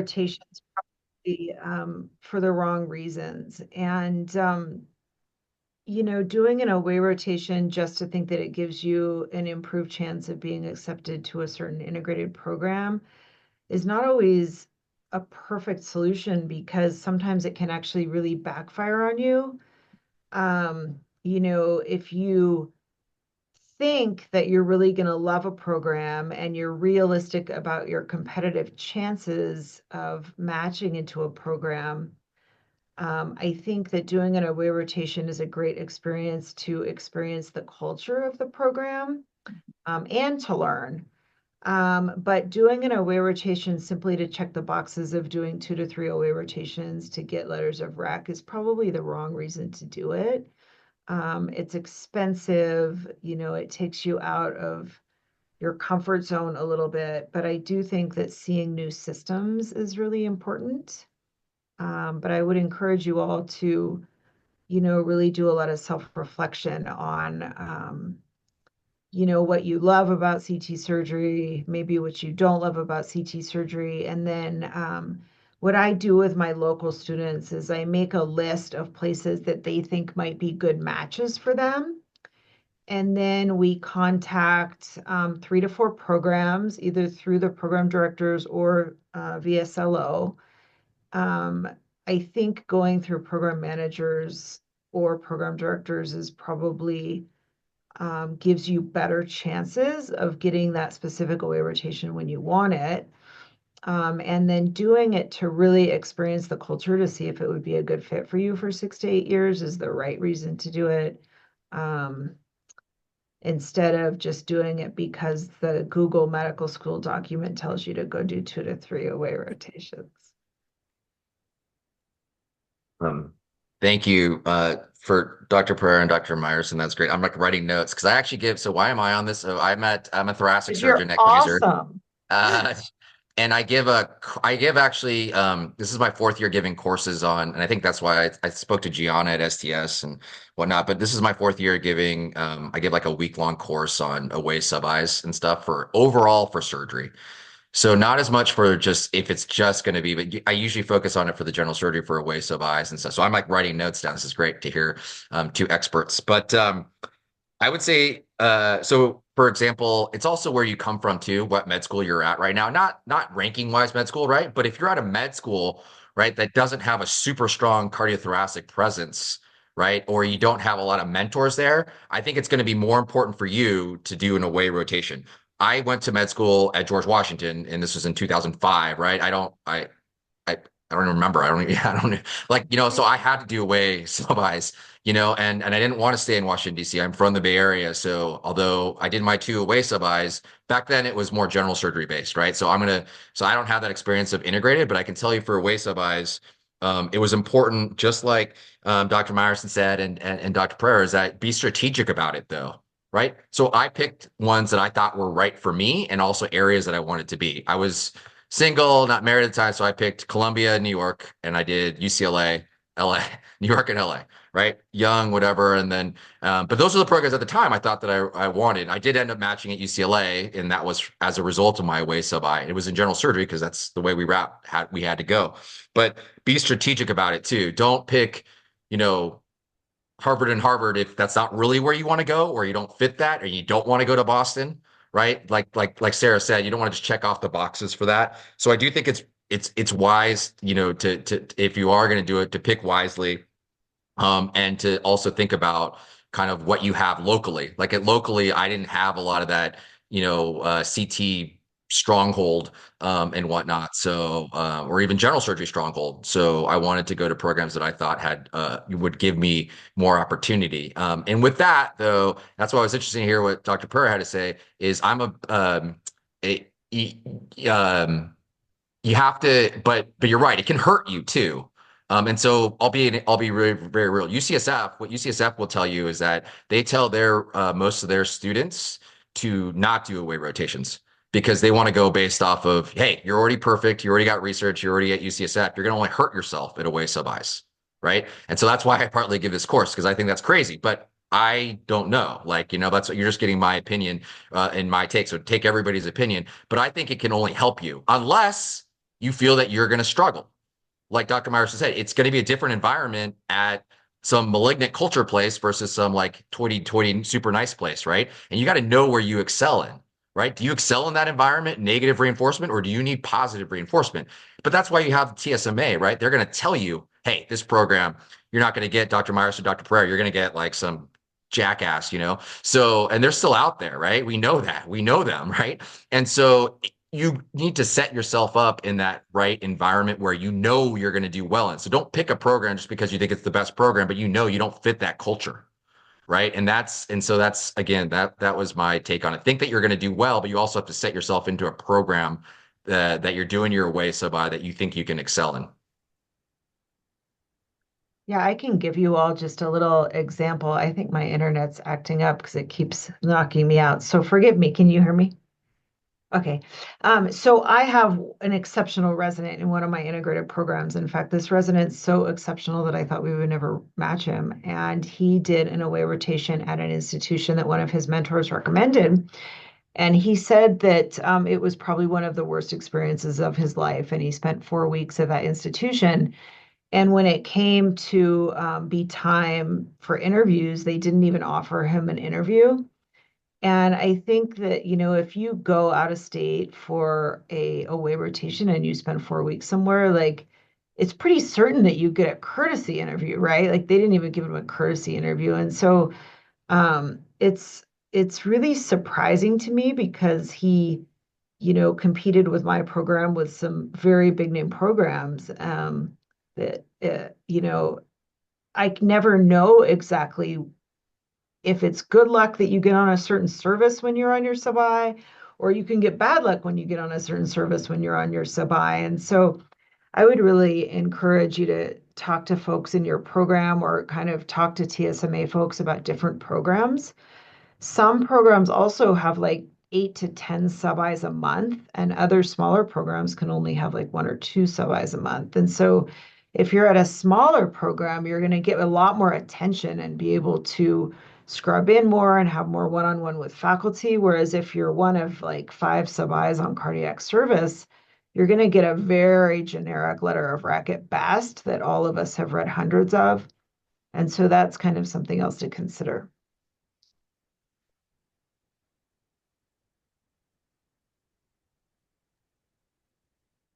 rotations probably for the wrong reasons. And doing an away rotation just to think that it gives you an improved chance of being accepted to a certain integrated program is not always a perfect solution because sometimes it can actually really backfire on you. If you think that you're really going to love a program and you're realistic about your competitive chances of matching into a program, I think that doing an away rotation is a great experience to experience the culture of the program, and to learn. But doing an away rotation simply to check the boxes of doing 2 to 3 away rotations to get letters of rec is probably the wrong reason to do it. It's expensive, it takes you out of your comfort zone a little bit, but I do think that seeing new systems is really important. But I would encourage you all to, really do a lot of self-reflection on, what you love about CT surgery, maybe what you don't love about CT surgery. And then what I do with my local students is I make a list of places that they think might be good matches for them. And then we contact 3 to 4 programs, either through the program directors or via SLO. I think going through program managers or program directors is probably gives you better chances of getting that specific away rotation when you want it. And then doing it to really experience the culture to see if it would be a good fit for you for 6 to 8 years is the right reason to do it. Instead of just doing it because the Google Medical School document tells you to go do 2 to 3 away rotations. Thank you for Dr. Pereira and Dr. Meyerson. That's great. I'm like writing notes because I actually give. So why am I on this? So I'm a thoracic Because you're surgeon at Kaiser. awesome. Uh, and I give actually, this is my 4th year giving courses on, and I think that's why I spoke to Gianna at STS and whatnot, but this is my 4th year giving, I give like a week-long course on away sub-Is and stuff for overall for surgery. So not as much for just if it's just going to be, but I usually focus on it for the general surgery for away sub-Is and stuff. So I'm like writing notes down. This is great to hear, 2 experts, but, I would say, so for example, it's also where you come from too, what med school you're at right now. Not ranking wise med school, right? But if you're at a med school, right, that doesn't have a super strong cardiothoracic presence, right, or you don't have a lot of mentors there, I think it's going to be more important for you to do an away rotation. I went to med school at George Washington, and this was in 2005, right? I don't even remember. I don't even, yeah, I don't like, so I had to do away sub-Is, and I didn't want to stay in Washington, D.C. I'm from the Bay Area. So although I did my 2 away sub-Is, back then it was more general surgery based, right? So so I don't have that experience of integrated, but I can tell you for away sub-Is, it was important, just like Dr. Meyerson said and Dr. Pereira, is that be strategic about it though. Right. So I picked ones that I thought were right for me and also areas that I wanted to be. I was single, not married at the time. So I picked Columbia, New York, and I did UCLA, LA, New York and LA, right? Young, whatever. And then, but those are the programs at the time I thought that I wanted. I did end up matching at UCLA, and that was as a result of my away sub-I. It was in general surgery because that's the way we had to go. But be strategic about it too. Don't pick, you know, Harvard and Harvard if that's not really where you want to go, or you don't fit that, or you don't want to go to Boston, right? Like Sara said, you don't want to just check off the boxes for that. So I do think it's wise, to if you are going to do it, to pick wisely, and to also think about kind of what you have locally. Like locally, I didn't have a lot of that, CT stronghold, and whatnot. So, or even general surgery stronghold. So I wanted to go to programs that I thought had, would give me more opportunity. And with that though, that's why it was interesting to hear what Dr. Pereira had to say is a, um, you have to, but you're right. It can hurt you too. And so I'll be very, very real. What UCSF will tell you is that they tell their, most of their students to not do away rotations because they want to go based off of, hey, you're already perfect. You already got research. You're already at UCSF. You're going to only hurt yourself at away sub-Is, right? And so that's why I partly give this course because I think that's crazy, but I don't know. Like, that's what you're just getting my opinion, and my take. So take everybody's opinion, but I think it can only help you unless you feel that you're going to struggle. Like Dr. Meyerson said, it's going to be a different environment at some malignant culture place versus some like toity super nice place, right? And you got to know where you excel in, right? Do you excel in that environment, negative reinforcement, or do you need positive reinforcement? But that's why you have the TSMA, right? They're going to tell you, hey, this program, you're not going to get Dr. Meyerson, Dr. Pereira, you're going to get like some jackass, you know? So, and they're still out there, right? We know that. We know them, right? And so you need to set yourself up in that right environment where you know you're going to do well in. So don't pick a program just because you think it's the best program, but you know you don't fit that culture, right? And so that's again that was my take on it. Think that you're going to do well, but you also have to set yourself into a program that you're doing your way so by that you think you can excel in. Yeah, I can give you all just a little example. I think my internet's acting up because it keeps knocking me out. So forgive me. Can you hear me? Okay. So I have an exceptional resident in one of my integrated programs. In fact, this resident's so exceptional that I thought we would never match him. And he did an away rotation at an institution that one of his mentors recommended. And he said that it was probably one of the worst experiences of his life. And he spent 4 weeks at that institution. And when it came to be time for interviews, they didn't even offer him an interview. And I think that, if you go out of state for a away rotation and you spend 4 weeks somewhere, like it's pretty certain that you get a courtesy interview, right? Like they didn't even give him a courtesy interview. And so it's really surprising to me because he, competed with my program with some very big name programs that I never know exactly if it's good luck that you get on a certain service when you're on your sub-I, or you can get bad luck when you get on a certain service when you're on your sub-I. And so I would really encourage you to talk to folks in your program or kind of talk to TSMA folks about different programs. Some programs also have like 8 to 10 sub-Is a month, and other smaller programs can only have like 1 or 2 sub-Is a month. And so if you're at a smaller program, you're going to get a lot more attention and be able to scrub in more and have more one-on-one with faculty. Whereas if you're one of like 5 sub-Is on cardiac service, you're going to get a very generic letter of rec at best that all of us have read hundreds of. And so that's kind of something else to consider.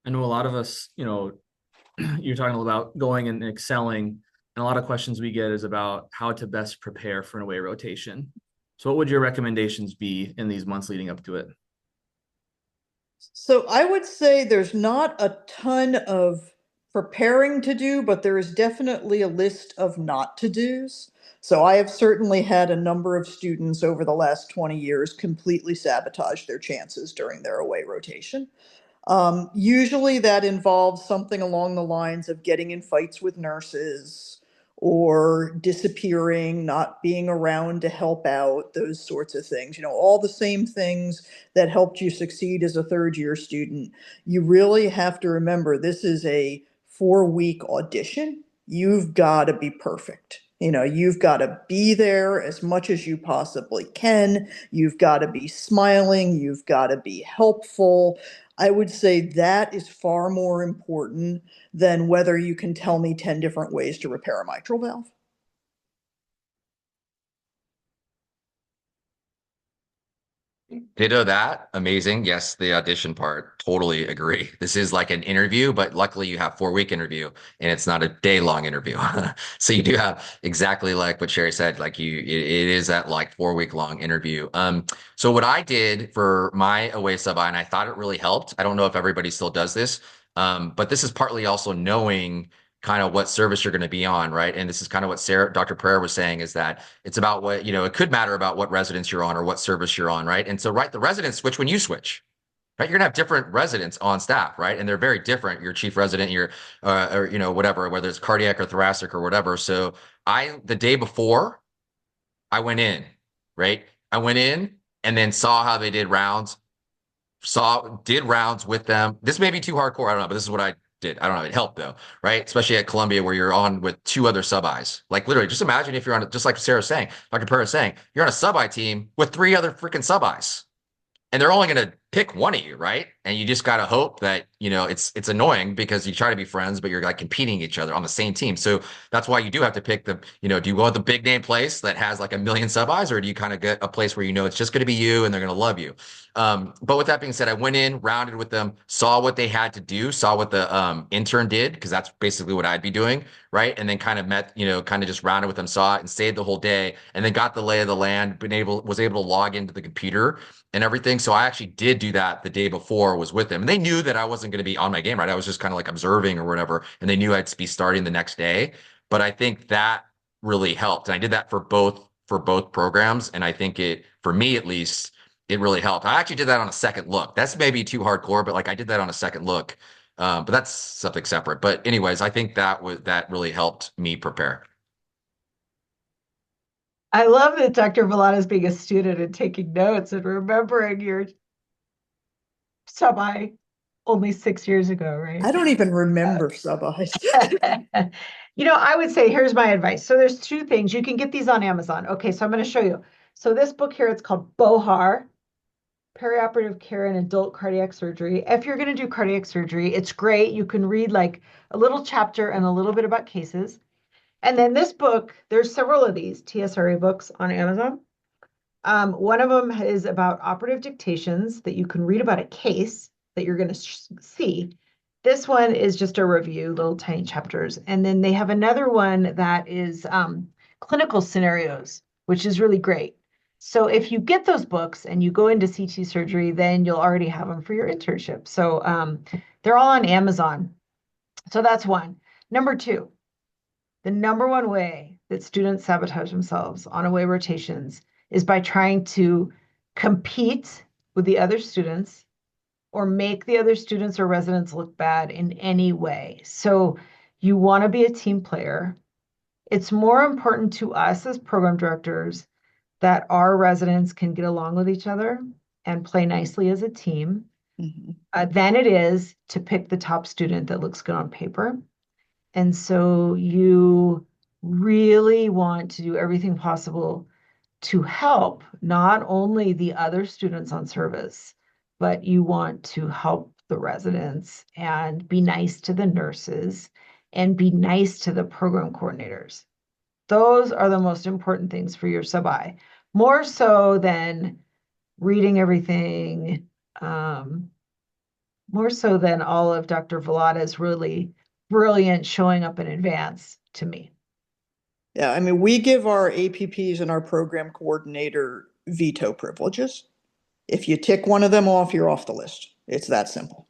I know a lot of us, you're talking about going and excelling, and a lot of questions we get is about how to best prepare for an away rotation. So what would your recommendations be in these months leading up to it? So I would say there's not a ton of preparing to do, but there is definitely a list of not to do's. So I have certainly had a number of students over the last 20 years completely sabotage their chances during their away rotation. Usually that involves something along the lines of getting in fights with nurses or disappearing, not being around to help out, those sorts of things. All the same things that helped you succeed as a third year student. You really have to remember this is a 4 week audition. You've got to be perfect. You've got to be there as much as you possibly can. You've got to be smiling. You've got to be helpful. I would say that is far more important than whether you can tell me 10 different ways to repair a mitral valve. Ditto that. Amazing. Yes, the audition part. Totally agree. This is like an interview, but luckily you have 4 week interview and it's not a day long interview. So you do have exactly like what Shari said, like it is that like 4 week long interview. So what I did for my away sub-I, and I thought it really helped. I don't know if everybody still does this. But this is partly also knowing kind of what service you're going to be on, right? And this is kind of what Dr. Pereira was saying is that it's about what, it could matter about what residence you're on or what service you're on, right? And so, right, the residents switch when you switch, right? You're gonna have different residents on staff, right? And they're very different. Your chief resident, your, or, whatever, whether it's cardiac or thoracic or whatever. So the day before I went in, right? I went in and then saw how they did rounds, did rounds with them. This may be too hardcore. I don't know, but this is what I did. I don't know. It helped though, right? Especially at Columbia where you're on with 2 other sub-Is. Like literally, just imagine if you're on, just like Sarah's saying, Dr. Perra saying, you're on a sub-I team with 3 other freaking sub-Is. And they're only going to pick one of you, right? And you just got to hope that, it's annoying because you try to be friends, but you're like competing each other on the same team. So that's why you do have to pick do you go to the big name place that has like a million sub-Is, or do you kind of get a place where it's just going to be you and they're going to love you? But with that being said, I went in, rounded with them, saw what they had to do, saw what the intern did, because that's basically what I'd be doing, right? And then kind of met, kind of just rounded with them, saw it, and stayed the whole day, and then got the lay of the land, was able to log into the computer and everything. So I actually did do that the day before, was with them, and they knew that I wasn't going to be on my game, right? I was just kind of like observing or whatever, and they knew I'd be starting the next day. But I think that really helped, and I did that for both programs, and I think for me at least, it really helped. I actually did that on a second look. That's maybe too hardcore, but like I did that on a second look. But that's something separate. But anyways, I think that really helped me prepare. I love that Dr. Velotta is being a student and taking notes and remembering your semi only 6 years ago, right? I don't even remember sub-Is. I would say here's my advice. So there's two things. You can get these on Amazon. Okay, so I'm going to show you. So this book here, it's called BOHAR, Perioperative Care in Adult Cardiac Surgery. If you're going to do cardiac surgery, it's great. You can read like a little chapter and a little bit about cases. And then this book, there's several of these TSRA books on Amazon. One of them is about operative dictations that you can read about a case that you're going to see. This one is just a review, little tiny chapters. And then they have another one that is clinical scenarios, which is really great. So if you get those books and you go into CT surgery, then you'll already have them for your internship. So they're all on Amazon. So that's one. Number two, the number one way that students sabotage themselves on away rotations is by trying to compete with the other students or make the other students or residents look bad in any way. So you want to be a team player. It's more important to us as program directors that our residents can get along with each other and play nicely as a team than it is to pick the top student that looks good on paper. And so you really want to do everything possible to help not only the other students on service, but you want to help the residents and be nice to the nurses and be nice to the program coordinators. Those are the most important things for your sub-I, more so than reading everything, more so than all of Dr. Velotta's really brilliant showing up in advance to me. Yeah, I mean, we give our APPs and our program coordinator veto privileges. If you tick one of them off, you're off the list. It's that simple.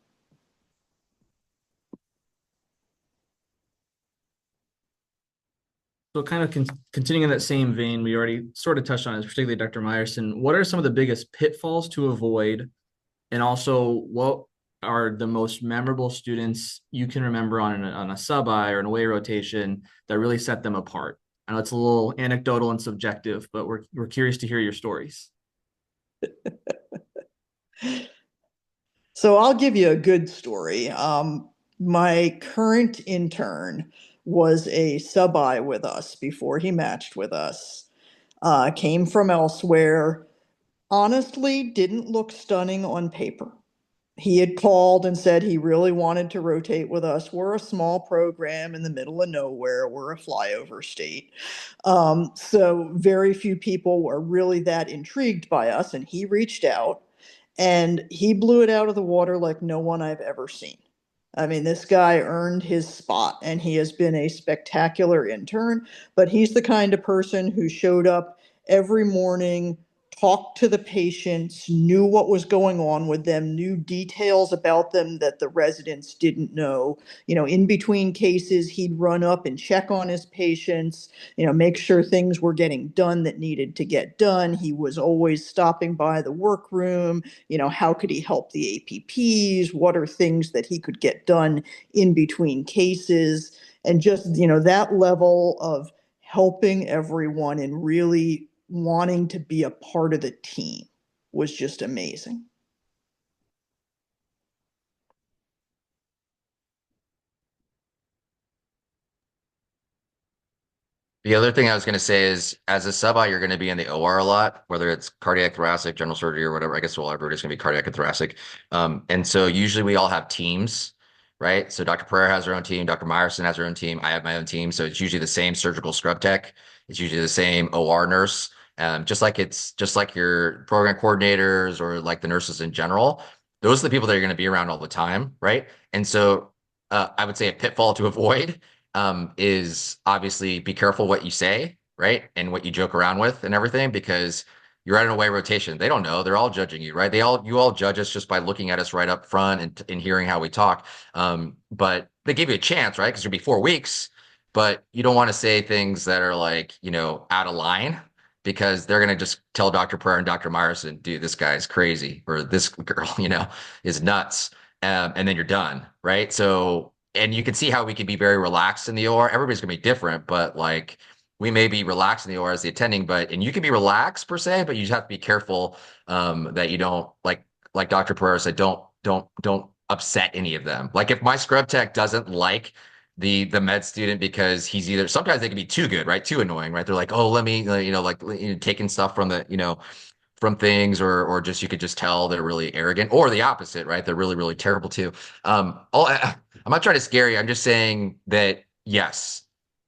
So kind of continuing in that same vein, we already sort of touched on this, particularly Dr. Meyerson. What are some of the biggest pitfalls to avoid? And also, what are the most memorable students you can remember on a sub-I or an away rotation that really set them apart? I know it's a little anecdotal and subjective, but we're curious to hear your stories. So I'll give you a good story. My current intern was a sub-I with us before he matched with us. Came from elsewhere. Honestly, didn't look stunning on paper. He had called and said he really wanted to rotate with us. We're a small program in the middle of nowhere. We're a flyover state. So very few people were really that intrigued by us. And he reached out and he blew it out of the water like no one I've ever seen. I mean, this guy earned his spot and he has been a spectacular intern, but he's the kind of person who showed up every morning, talked to the patients, knew what was going on with them, knew details about them that the residents didn't know. In between cases, he'd run up and check on his patients, make sure things were getting done that needed to get done. He was always stopping by the workroom. How could he help the APPs? What are things that he could get done in between cases? And just, that level of helping everyone and really wanting to be a part of the team was just amazing. The other thing I was going to say is, as a sub-I, you're going to be in the OR a lot, whether it's cardiac, thoracic, general surgery, or whatever. I guess well, everybody's going to be cardiac and thoracic. And so usually we all have teams, right? So Dr. Pereira has her own team, Dr. Meyerson has her own team, I have my own team. So it's usually the same surgical scrub tech. It's usually the same OR nurse. Just like your program coordinators or like the nurses in general. Those are the people that are going to be around all the time, right? And so I would say a pitfall to avoid is obviously be careful what you say, right? And what you joke around with and everything, because you're at an away rotation. They don't know. They're all judging you, right? You all judge us just by looking at us right up front and hearing how we talk. But they give you a chance, right? Because it'll be 4 weeks, but you don't want to say things that are like, out of line because they're going to just tell Dr. Pereira and Dr. Meyerson, dude, this guy's crazy, or this girl, is nuts. And then you're done, right? So, and you can see how we can be very relaxed in the OR. Everybody's gonna be different, but like we may be relaxed in the OR as the attending, and you can be relaxed per se, but you just have to be careful that you don't like Dr. Pereira said, don't upset any of them. Like if my scrub tech doesn't like the med student because he's either sometimes they can be too good, right? Too annoying, right? They're like, oh, let me, taking stuff from from things or just you could just tell they're really arrogant or the opposite, right? They're really, really terrible too. I'm not trying to scare you. I'm just saying that yes,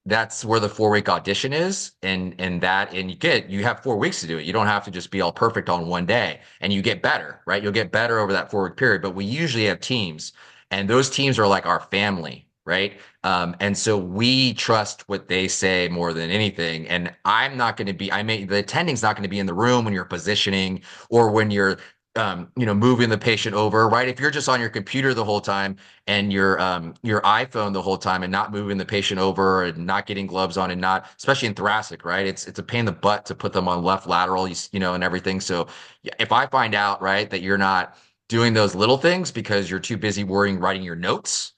that's where the 4 week audition is. And you have 4 weeks to do it. You don't have to just be all perfect on one day and you get better, right? You'll get better over that 4 week period, but we usually have teams and those teams are like our family, right? And so we trust what they say more than anything. And I'm not going to be, the attending's not going to be in the room when you're positioning or when you're, moving the patient over, right? If you're just on your computer the whole time and your iPhone the whole time and not moving the patient over and not getting gloves on and not, especially in thoracic, right? It's a pain in the butt to put them on left lateral, and everything. So yeah, if I find out, right, that you're not doing those little things because you're too busy worrying, writing your notes,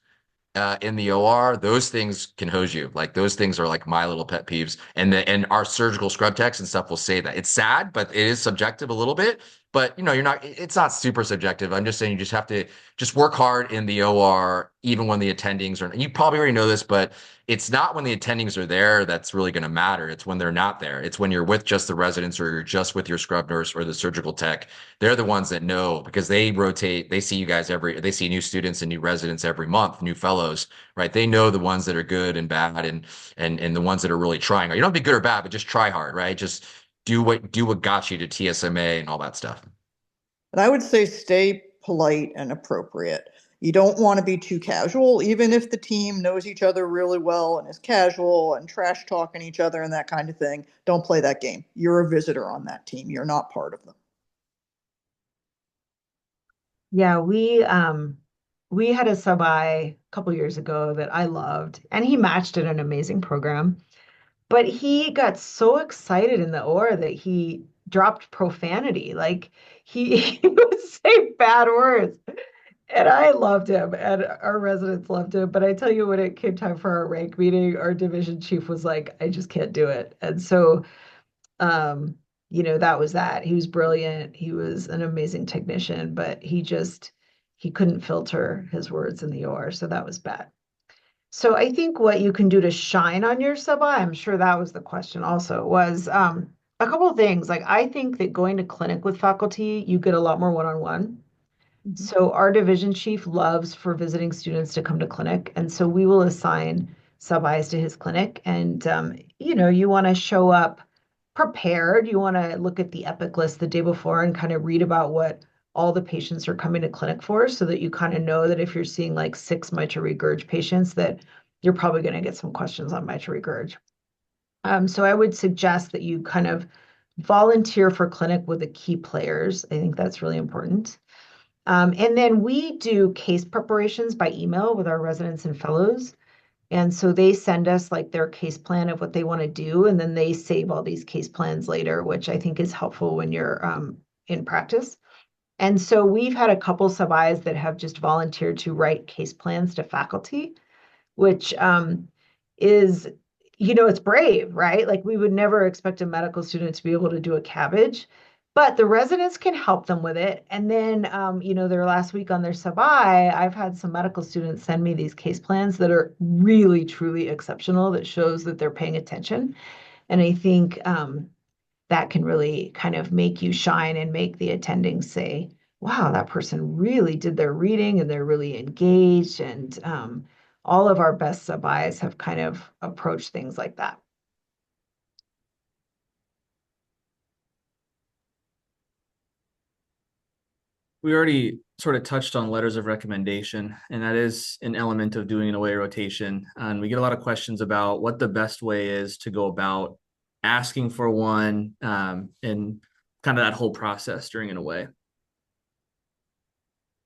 in the OR, those things can hose you. Like those things are like my little pet peeves. And our surgical scrub techs and stuff will say that. It's sad, but it is subjective a little bit. But it's not super subjective. I'm just saying you just have to just work hard in the OR, even when the attendings are, you probably already know this, but it's not when the attendings are there that's really going to matter. It's when they're not there. It's when you're with just the residents or you're just with your scrub nurse or the surgical tech. They're the ones that know because they rotate. They see you guys they see new students and new residents every month, new fellows, right? They know the ones that are good and bad and the ones that are really trying. You don't be good or bad, but just try hard, right? Just do what got you to TSMA and all that stuff. And I would say stay polite and appropriate. You don't want to be too casual, even if the team knows each other really well and is casual and trash talking each other and that kind of thing. Don't play that game. You're a visitor on that team. You're not part of them. Yeah, we had a sub-I a couple years ago that I loved, and he matched in an amazing program. But he got so excited in the OR that he dropped profanity. Like he would say bad words. And I loved him, and our residents loved him. But I tell you, when it came time for our rank meeting, our division chief was like, I just can't do it. And so, um, that was that. He was brilliant. He was an amazing technician, but he couldn't filter his words in the OR. So that was bad. So I think what you can do to shine on your sub-I, I'm sure that was the question also, was a couple of things. Like I think that going to clinic with faculty, you get a lot more one-on-one. So our division chief loves for visiting students to come to clinic, and so we will assign sub-Is to his clinic. And you want to show up prepared. You want to look at the epic list the day before and kind of read about what all the patients are coming to clinic for, so that you kind of know that if you're seeing like 6 mitral regurg patients, that you're probably going to get some questions on mitral regurg. So I would suggest that you kind of volunteer for clinic with the key players. I think that's really important. And then we do case preparations by email with our residents and fellows. And so they send us like their case plan of what they want to do, and then they save all these case plans later, which I think is helpful when you're in practice. And so we've had a couple sub-Is that have just volunteered to write case plans to faculty, which is, it's brave, right? Like we would never expect a medical student to be able to do a cabbage, But the residents can help them with it. And then, their last week on their sub-I, I've had some medical students send me these case plans that are really, truly exceptional, that shows that they're paying attention. And I think that can really kind of make you shine and make the attending say, wow, that person really did their reading and they're really engaged. And all of our best sub-Is have kind of approached things like that. We already sort of touched on letters of recommendation, and that is an element of doing an away rotation. And we get a lot of questions about what the best way is to go about asking for one, and kind of that whole process during an away.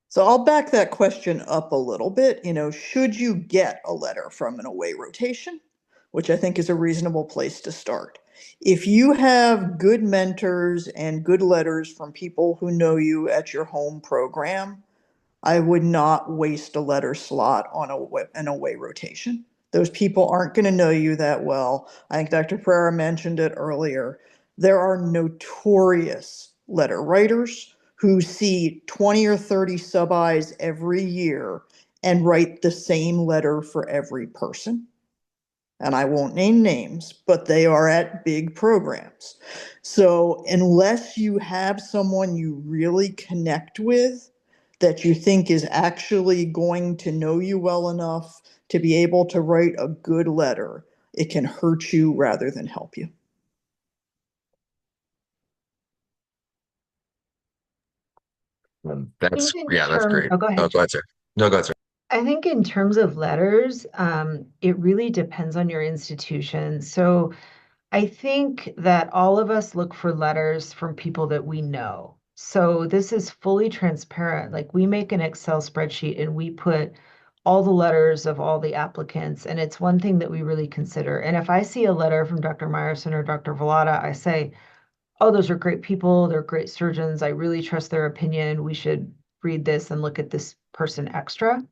So I'll back that question up a little bit. Should you get a letter from an away rotation, which I think is a reasonable place to start. If you have good mentors and good letters from people who know you at your home program, I would not waste a letter slot on an away rotation. Those people aren't going to know you that well. I think Dr. Pereira mentioned it earlier. There are notorious letter writers who see 20 or 30 sub-Is every year and write the same letter for every person. And I won't name names, but they are at big programs. So unless you have someone you really connect with, that you think is actually going to know you well enough to be able to write a good letter, it can hurt you rather than help you. That's think in that's term, great. oh, go Oh, ahead. go ahead, sir. No, go ahead, sir. I think in terms of letters, it really depends on your institution. So I think that all of us look for letters from people that we know. So this is fully transparent. Like we make an Excel spreadsheet and we put all the letters of all the applicants, and it's one thing that we really consider. And if I see a letter from Dr. Meyerson or Dr. Velotta, I say, oh, those are great people. They're great surgeons. I really trust their opinion. We should read this and look at this person extra.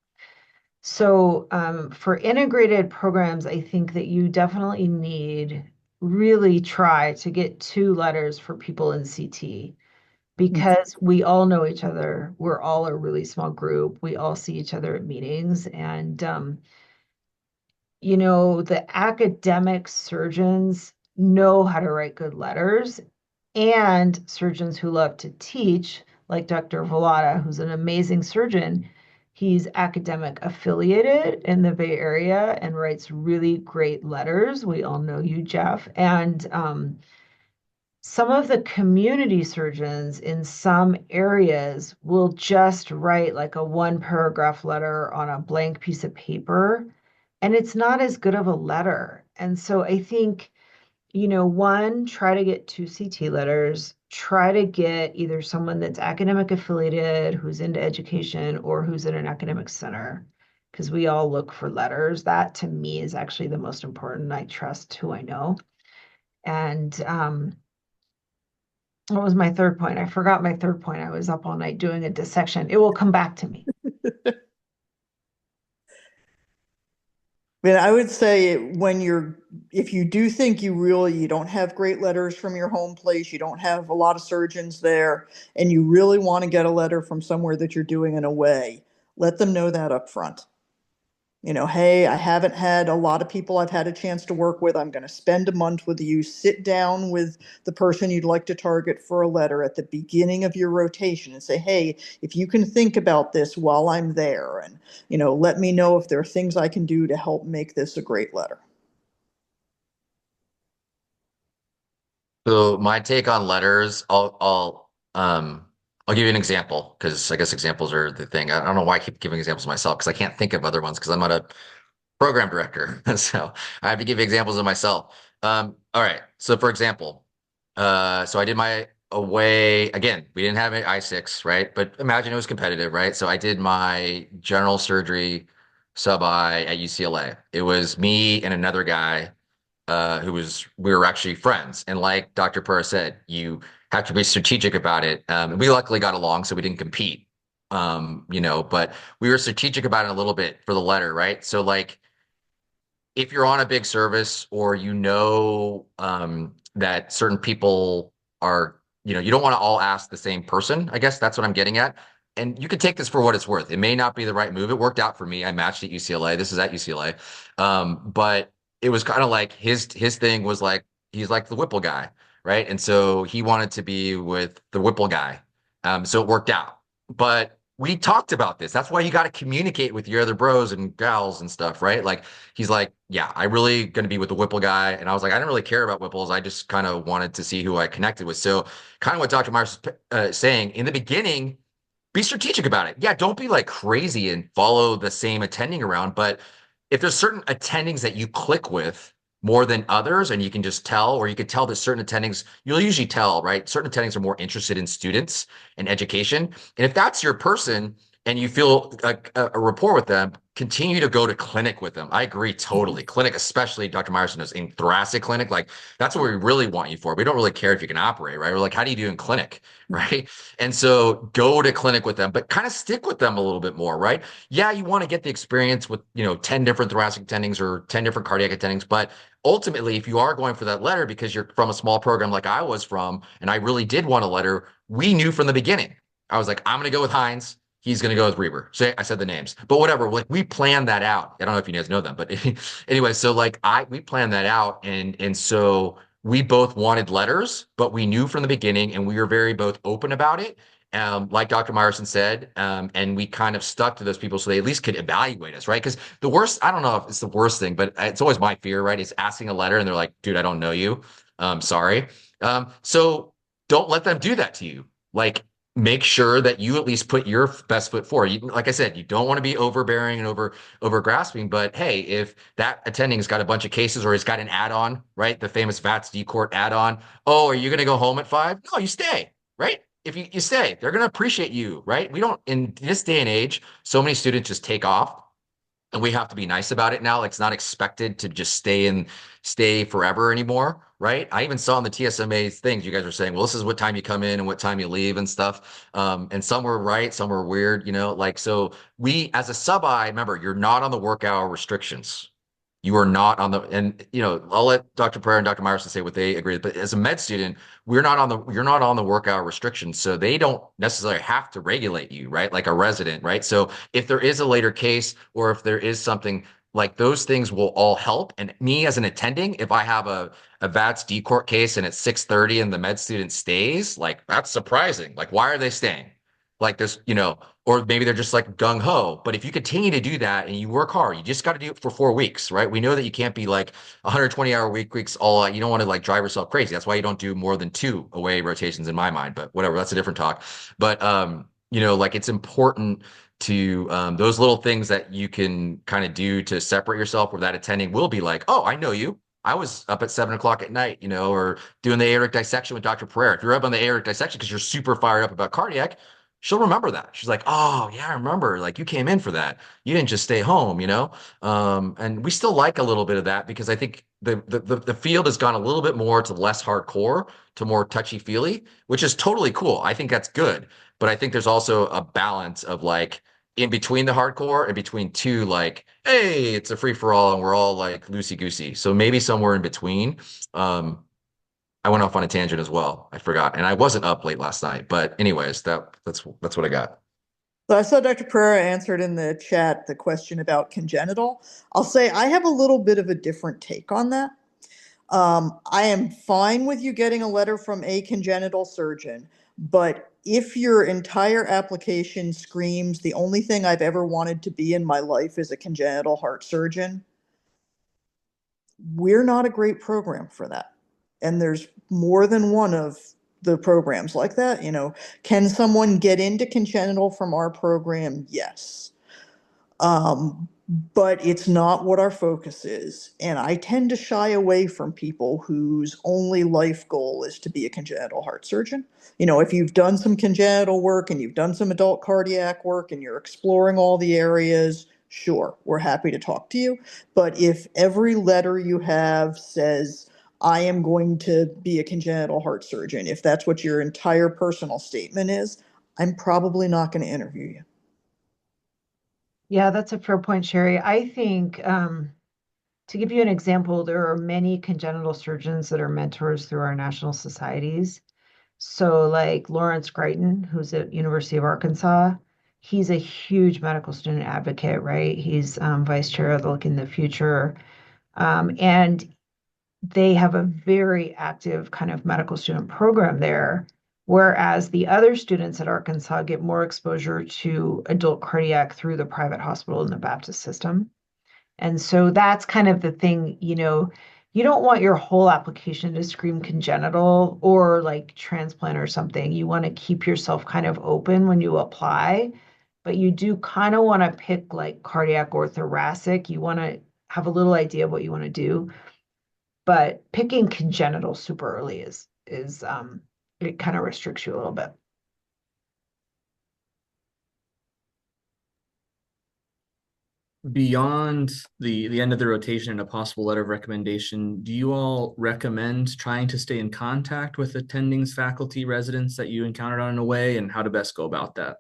So for integrated programs, I think that you definitely need really try to get two letters for people in CT because we all know each other. We're all a really small group. We all see each other at meetings. And, the academic surgeons know how to write good letters, and surgeons who love to teach, like Dr. Velotta, who's an amazing surgeon. He's academic affiliated in the Bay Area and writes really great letters. We all know you, Jeff. And some of the community surgeons in some areas will just write like a one paragraph letter on a blank piece of paper, and it's not as good of a letter. And so I think, one, try to get two CT letters, try to get either someone that's academic affiliated, who's into education, or who's in an academic center, because we all look for letters. That to me is actually the most important. I trust who I know. And what was my third point? I forgot my third point. I was up all night doing a dissection. It will come back to me. I would say if you do think you don't have great letters from your home place, you don't have a lot of surgeons there, and you really want to get a letter from somewhere that you're doing an away, let them know that up front. Hey, I haven't had a lot of people I've had a chance to work with. I'm going to spend a month with you. Sit down with the person you'd like to target for a letter at the beginning of your rotation and say, hey, if you can think about this while I'm there, and, let me know if there are things I can do to help make this a great letter. So my take on letters, I'll give you an example because I guess examples are the thing. I don't know why I keep giving examples myself because I can't think of other ones because I'm not a program director. So I have to give examples of myself. All right. So for example, so I did my away again. We didn't have an I6, right? But imagine it was competitive, right? So I did my general surgery sub-I at UCLA. It was me and another guy we were actually friends. And like Dr. Purr said, you have to be strategic about it. We luckily got along, so we didn't compete. But we were strategic about it a little bit for the letter, right? So like if you're on a big service or that certain people are you don't want to all ask the same person. I guess that's what I'm getting at. And you can take this for what it's worth. It may not be the right move. It worked out for me. I matched at UCLA. This is at UCLA. But it was kind of like his thing was like he's like the Whipple guy, right? And so he wanted to be with the Whipple guy. So it worked out. But we talked about this. That's why you got to communicate with your other bros and gals and stuff, right? Like he's like, yeah, I really going to be with the Whipple guy. And I was like, I didn't really care about Whipples. I just kind of wanted to see who I connected with. So kind of what Dr. Myers is saying in the beginning, be strategic about it. Yeah, don't be like crazy and follow the same attending around. But if there's certain attendings that you click with more than others, and you can just tell, or you could tell that certain attendings, you'll usually tell, right? Certain attendings are more interested in students and education. And if that's your person and you feel a rapport with them, continue to go to clinic with them. I agree totally. Clinic, especially Dr. Meyerson knows in thoracic clinic, like that's what we really want you for. We don't really care if you can operate, right? We're like, how do you do in clinic, right? And so go to clinic with them, but kind of stick with them a little bit more, right? Yeah, you want to get the experience with, 10 different thoracic attendings or 10 different cardiac attendings, but ultimately, if you are going for that letter because you're from a small program like I was from, and I really did want a letter, we knew from the beginning. I was like, I'm going to go with Hines. He's going to go with Reber. So I said the names, but whatever. Like we planned that out. I don't know if you guys know them, but anyway, so like we planned that out, and so we both wanted letters, but we knew from the beginning, and we were very both open about it. Like Dr. Meyerson said, and we kind of stuck to those people so they at least could evaluate us, right? Because the worst, I don't know if it's the worst thing, but it's always my fear, right? Is asking a letter and they're like, dude, I don't know you. Sorry. So don't let them do that to you. Like, make sure that you at least put your best foot forward. Like I said, you don't want to be overbearing and over grasping, but hey, if that attending's got a bunch of cases or it's got an add-on, right? The famous VATS D court add-on. Oh, are you going to go home at 5? No, you stay, right? If you stay, they're going to appreciate you, right? We don't, in this day and age, so many students just take off and we have to be nice about it now. Like it's not expected to just stay forever anymore, right? I even saw in the TSMA things you guys were saying, well, this is what time you come in and what time you leave and stuff. And some were right, some were weird, like so we as a sub-I, remember, you're not on the work hour restrictions. You are not on the, and I'll let Dr. Pereira and Dr. Meyerson say what they agree with, but as a med student, you're not on the work hour restrictions. So they don't necessarily have to regulate you, right? Like a resident, right? So if there is a later case or if there is something like those things will all help. And me as an attending, if I have a VATS D court case and it's 6:30 and the med student stays, like that's surprising. Like, why are they staying? Like this, or maybe they're just like gung ho. But if you continue to do that and you work hard, you just got to do it for 4 weeks, right? We know that you can't be like 120-hour weeks all out. You don't want to like drive yourself crazy. That's why you don't do more than 2 away rotations in my mind, but whatever, that's a different talk. But, like it's important to those little things that you can kind of do to separate yourself where that attending will be like, oh, I know you. I was up at 7 o'clock at night, or doing the aortic dissection with Dr. Pereira. If you're up on the aortic dissection because you're super fired up about cardiac, she'll remember that. She's like, oh yeah, I remember. Like you came in for that. You didn't just stay home, and we still like a little bit of that because I think the field has gone a little bit more to less hardcore, to more touchy-feely, which is totally cool. I think that's good. But I think there's also a balance of like in between the hardcore and between two, like, hey, it's a free for all and we're all like loosey goosey. So maybe somewhere in between. I went off on a tangent as well. I forgot, and I wasn't up late last night. But anyways, that's what I got. So I saw Dr. Pereira answered in the chat the question about congenital. I'll say I have a little bit of a different take on that. I am fine with you getting a letter from a congenital surgeon, but if your entire application screams the only thing I've ever wanted to be in my life is a congenital heart surgeon, we're not a great program for that. And there's more than one of the programs like that. Can someone get into congenital from our program? Yes. But it's not what our focus is. And I tend to shy away from people whose only life goal is to be a congenital heart surgeon. If you've done some congenital work and you've done some adult cardiac work and you're exploring all the areas, sure, we're happy to talk to you. But if every letter you have says, I am going to be a congenital heart surgeon, if that's what your entire personal statement is, I'm probably not going to interview you. Yeah, that's a fair point, Shari. I think to give you an example, there are many congenital surgeons that are mentors through our national societies. So like Lawrence Greiton, who's at University of Arkansas, he's a huge medical student advocate, right? He's vice chair of the Look in the Future. And they have a very active kind of medical student program there, whereas the other students at Arkansas get more exposure to adult cardiac through the private hospital in the Baptist system. And so that's kind of the thing, you don't want your whole application to scream congenital or like transplant or something. You want to keep yourself kind of open when you apply, but you do kind of want to pick like cardiac or thoracic. You want to have a little idea of what you want to do, but picking congenital super early is it kind of restricts you a little bit. Beyond the end of the rotation and a possible letter of recommendation, do you all recommend trying to stay in contact with attendings, faculty, residents that you encountered on the way, and how to best go about that?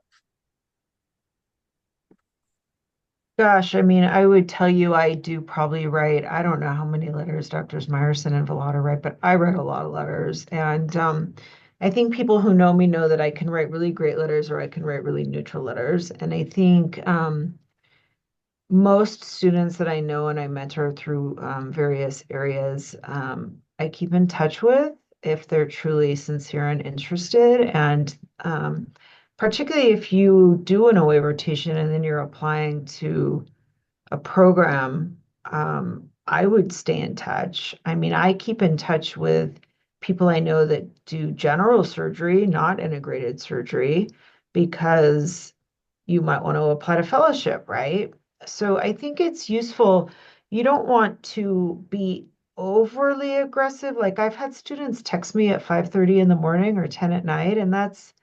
Gosh, I mean, I would tell you I do probably write, I don't know how many letters Doctors Meyerson and Velotta write, but I write a lot of letters. And I think people who know me know that I can write really great letters or I can write really neutral letters. And I think most students that I know and I mentor through various areas, I keep in touch with if they're truly sincere and interested. And particularly if you do an away rotation and then you're applying to a program, I would stay in touch. I mean, I keep in touch with people I know that do general surgery, not integrated surgery, because you might want to apply to fellowship, right? So I think it's useful. You don't want to be overly aggressive. Like I've had students text me at 5:30 in the morning or 10 at night, and that's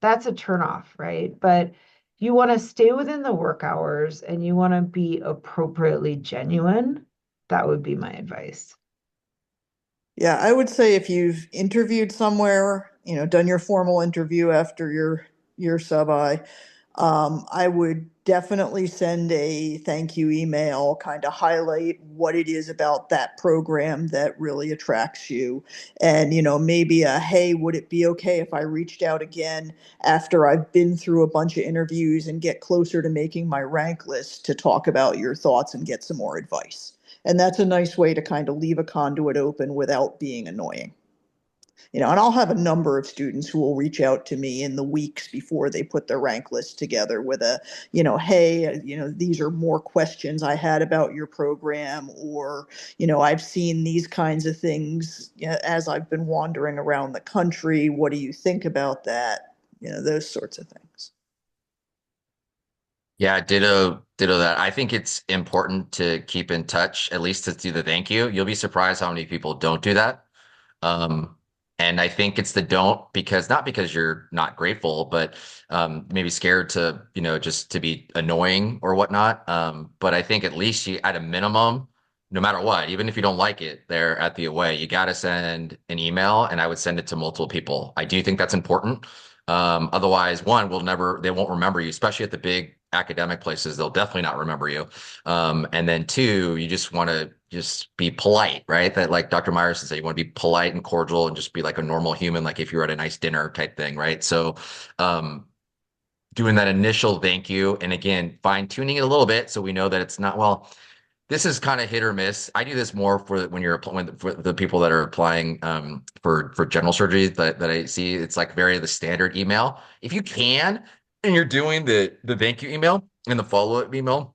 a turnoff, right? But you want to stay within the work hours and you want to be appropriately genuine. That would be my advice. Yeah, I would say if you've interviewed somewhere, done your formal interview after your sub-I, I would definitely send a thank you email, kind of highlight what it is about that program that really attracts you. And, maybe a, hey, would it be okay if I reached out again after I've been through a bunch of interviews and get closer to making my rank list to talk about your thoughts and get some more advice? And that's a nice way to kind of leave a conduit open without being annoying. And I'll have a number of students who will reach out to me in the weeks before they put their rank list together with a, hey, these are more questions I had about your program, or, I've seen these kinds of things as I've been wandering around the country. What do you think about that? Those sorts of things. Yeah, ditto that. I think it's important to keep in touch, at least to do the thank you. You'll be surprised how many people don't do that. Um, and I think it's the don't because not because you're not grateful, but maybe scared to, just to be annoying or whatnot. But I think at least you, at a minimum, no matter what, even if you don't like it there at the away, you got to send an email, and I would send it to multiple people. I do think that's important. Otherwise, one, they won't remember you, especially at the big academic places. They'll definitely not remember you. And then two, you just want to just be polite, right? That like Dr. Meyerson said, you want to be polite and cordial and just be like a normal human, like if you're at a nice dinner type thing, right? So, doing that initial thank you, and again, fine tuning it a little bit so we know that it's not, well, this is kind of hit or miss. I do this more for when you're applying for the people that are applying for general surgery that I see. It's like very the standard email. If you can, and you're doing the thank you email and the follow-up email,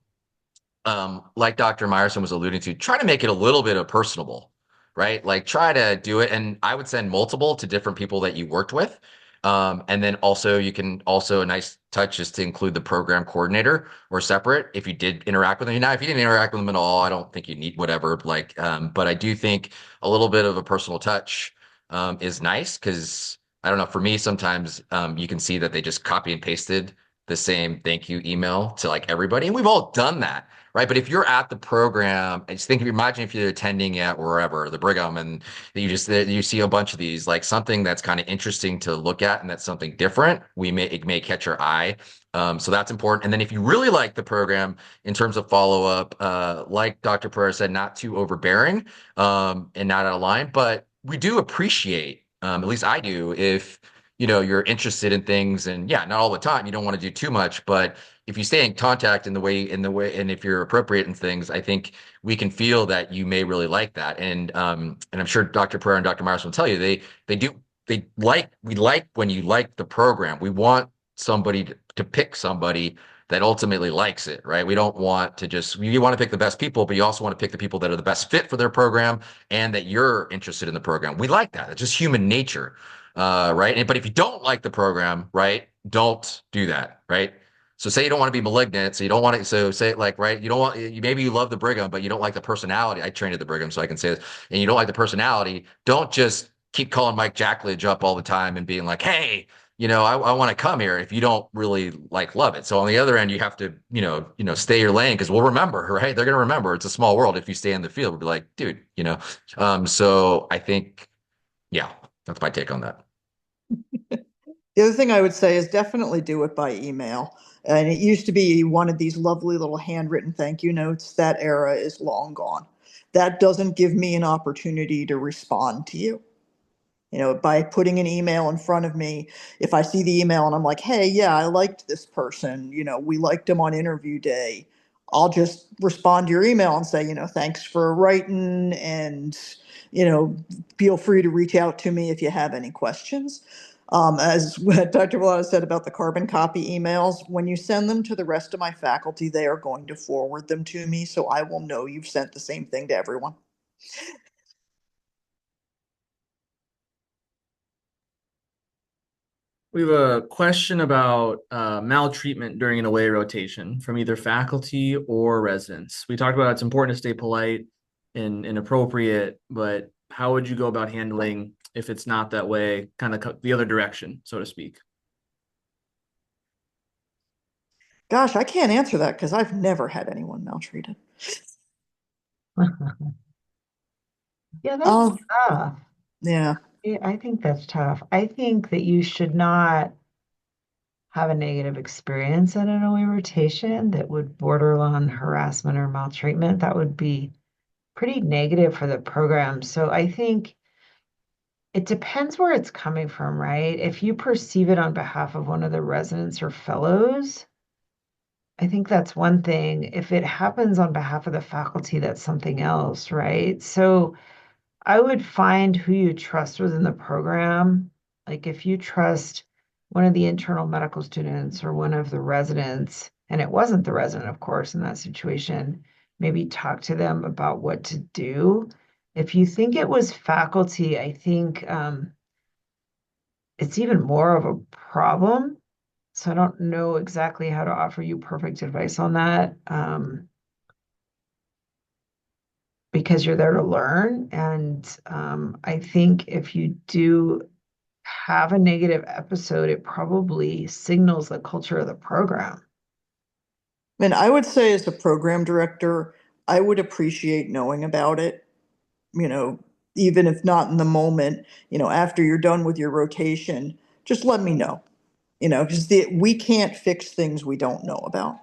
like Dr. Meyerson was alluding to, try to make it a little bit of personable, right? Like try to do it. And I would send multiple to different people that you worked with. And then also you can also a nice touch is to include the program coordinator or separate if you did interact with them. Now, if you didn't interact with them at all, I don't think you need whatever. Like, but I do think a little bit of a personal touch is nice because I don't know. For me, sometimes you can see that they just copy and pasted the same thank you email to like everybody, and we've all done that, right? But if you're at the program, I just think imagine if you're attending at wherever the Brigham, and you see a bunch of these, like something that's kind of interesting to look at, and that's something different. It may catch your eye. So that's important. And then if you really like the program in terms of follow up, like Dr. Pereira said, not too overbearing and not out of line, but we do appreciate, at least I do, if you're interested in things, and yeah, not all the time. You don't want to do too much, but if you stay in contact and if you're appropriate in things, I think we can feel that you may really like that. And I'm sure Dr. Pereira and Dr. Myers will tell you we like when you like the program. We want somebody to pick somebody that ultimately likes it, right? We don't want to just, you want to pick the best people, but you also want to pick the people that are the best fit for their program and that you're interested in the program. We like that. It's just human nature, right? But if you don't like the program, right, don't do that, right? So say you don't want to be malignant, so you don't want to, so say like, right, you don't want, maybe you love the Brigham, but you don't like the personality. I trained at the Brigham, so I can say this, and you don't like the personality. Don't just keep calling Mike Jackledge up all the time and being like, hey, I want to come here if you don't really love it. So on the other end, you have to, stay your lane because we'll remember, right? They're going to remember. It's a small world. If you stay in the field, we'll be like, dude, so I think, yeah, that's my take on that. The other thing I would say is definitely do it by email. And it used to be you wanted these lovely little handwritten thank you notes. That era is long gone. That doesn't give me an opportunity to respond to you. By putting an email in front of me, if I see the email and I'm like, hey, yeah, I liked this person, we liked him on interview day, I'll just respond to your email and say, thanks for writing, and, feel free to reach out to me if you have any questions. As Dr. Velotta said about the carbon copy emails, when you send them to the rest of my faculty, they are going to forward them to me, so I will know you've sent the same thing to everyone. We have a question about maltreatment during an away rotation from either faculty or residents. We talked about it's important to stay polite and appropriate, but how would you go about handling if it's not that way, kind of the other direction, so to speak? Gosh, I can't answer that because I've never had anyone maltreated. Yeah, that's Oh, tough. yeah. Yeah, I think that's tough. I think that you should not have a negative experience at an OE rotation that would border on harassment or maltreatment. That would be pretty negative for the program. So I think it depends where it's coming from, right? If you perceive it on behalf of one of the residents or fellows, I think that's one thing. If it happens on behalf of the faculty, that's something else, right? So I would find who you trust within the program. Like if you trust one of the internal medical students or one of the residents, and it wasn't the resident, of course, in that situation, maybe talk to them about what to do. If you think it was faculty, I think it's even more of a problem. So I don't know exactly how to offer you perfect advice on that. Because you're there to learn. And I think if you do have a negative episode, it probably signals the culture of the program. And I would say, as a program director, I would appreciate knowing about it, you know, even if not in the moment, after you're done with your rotation, just let me know, because we can't fix things we don't know about.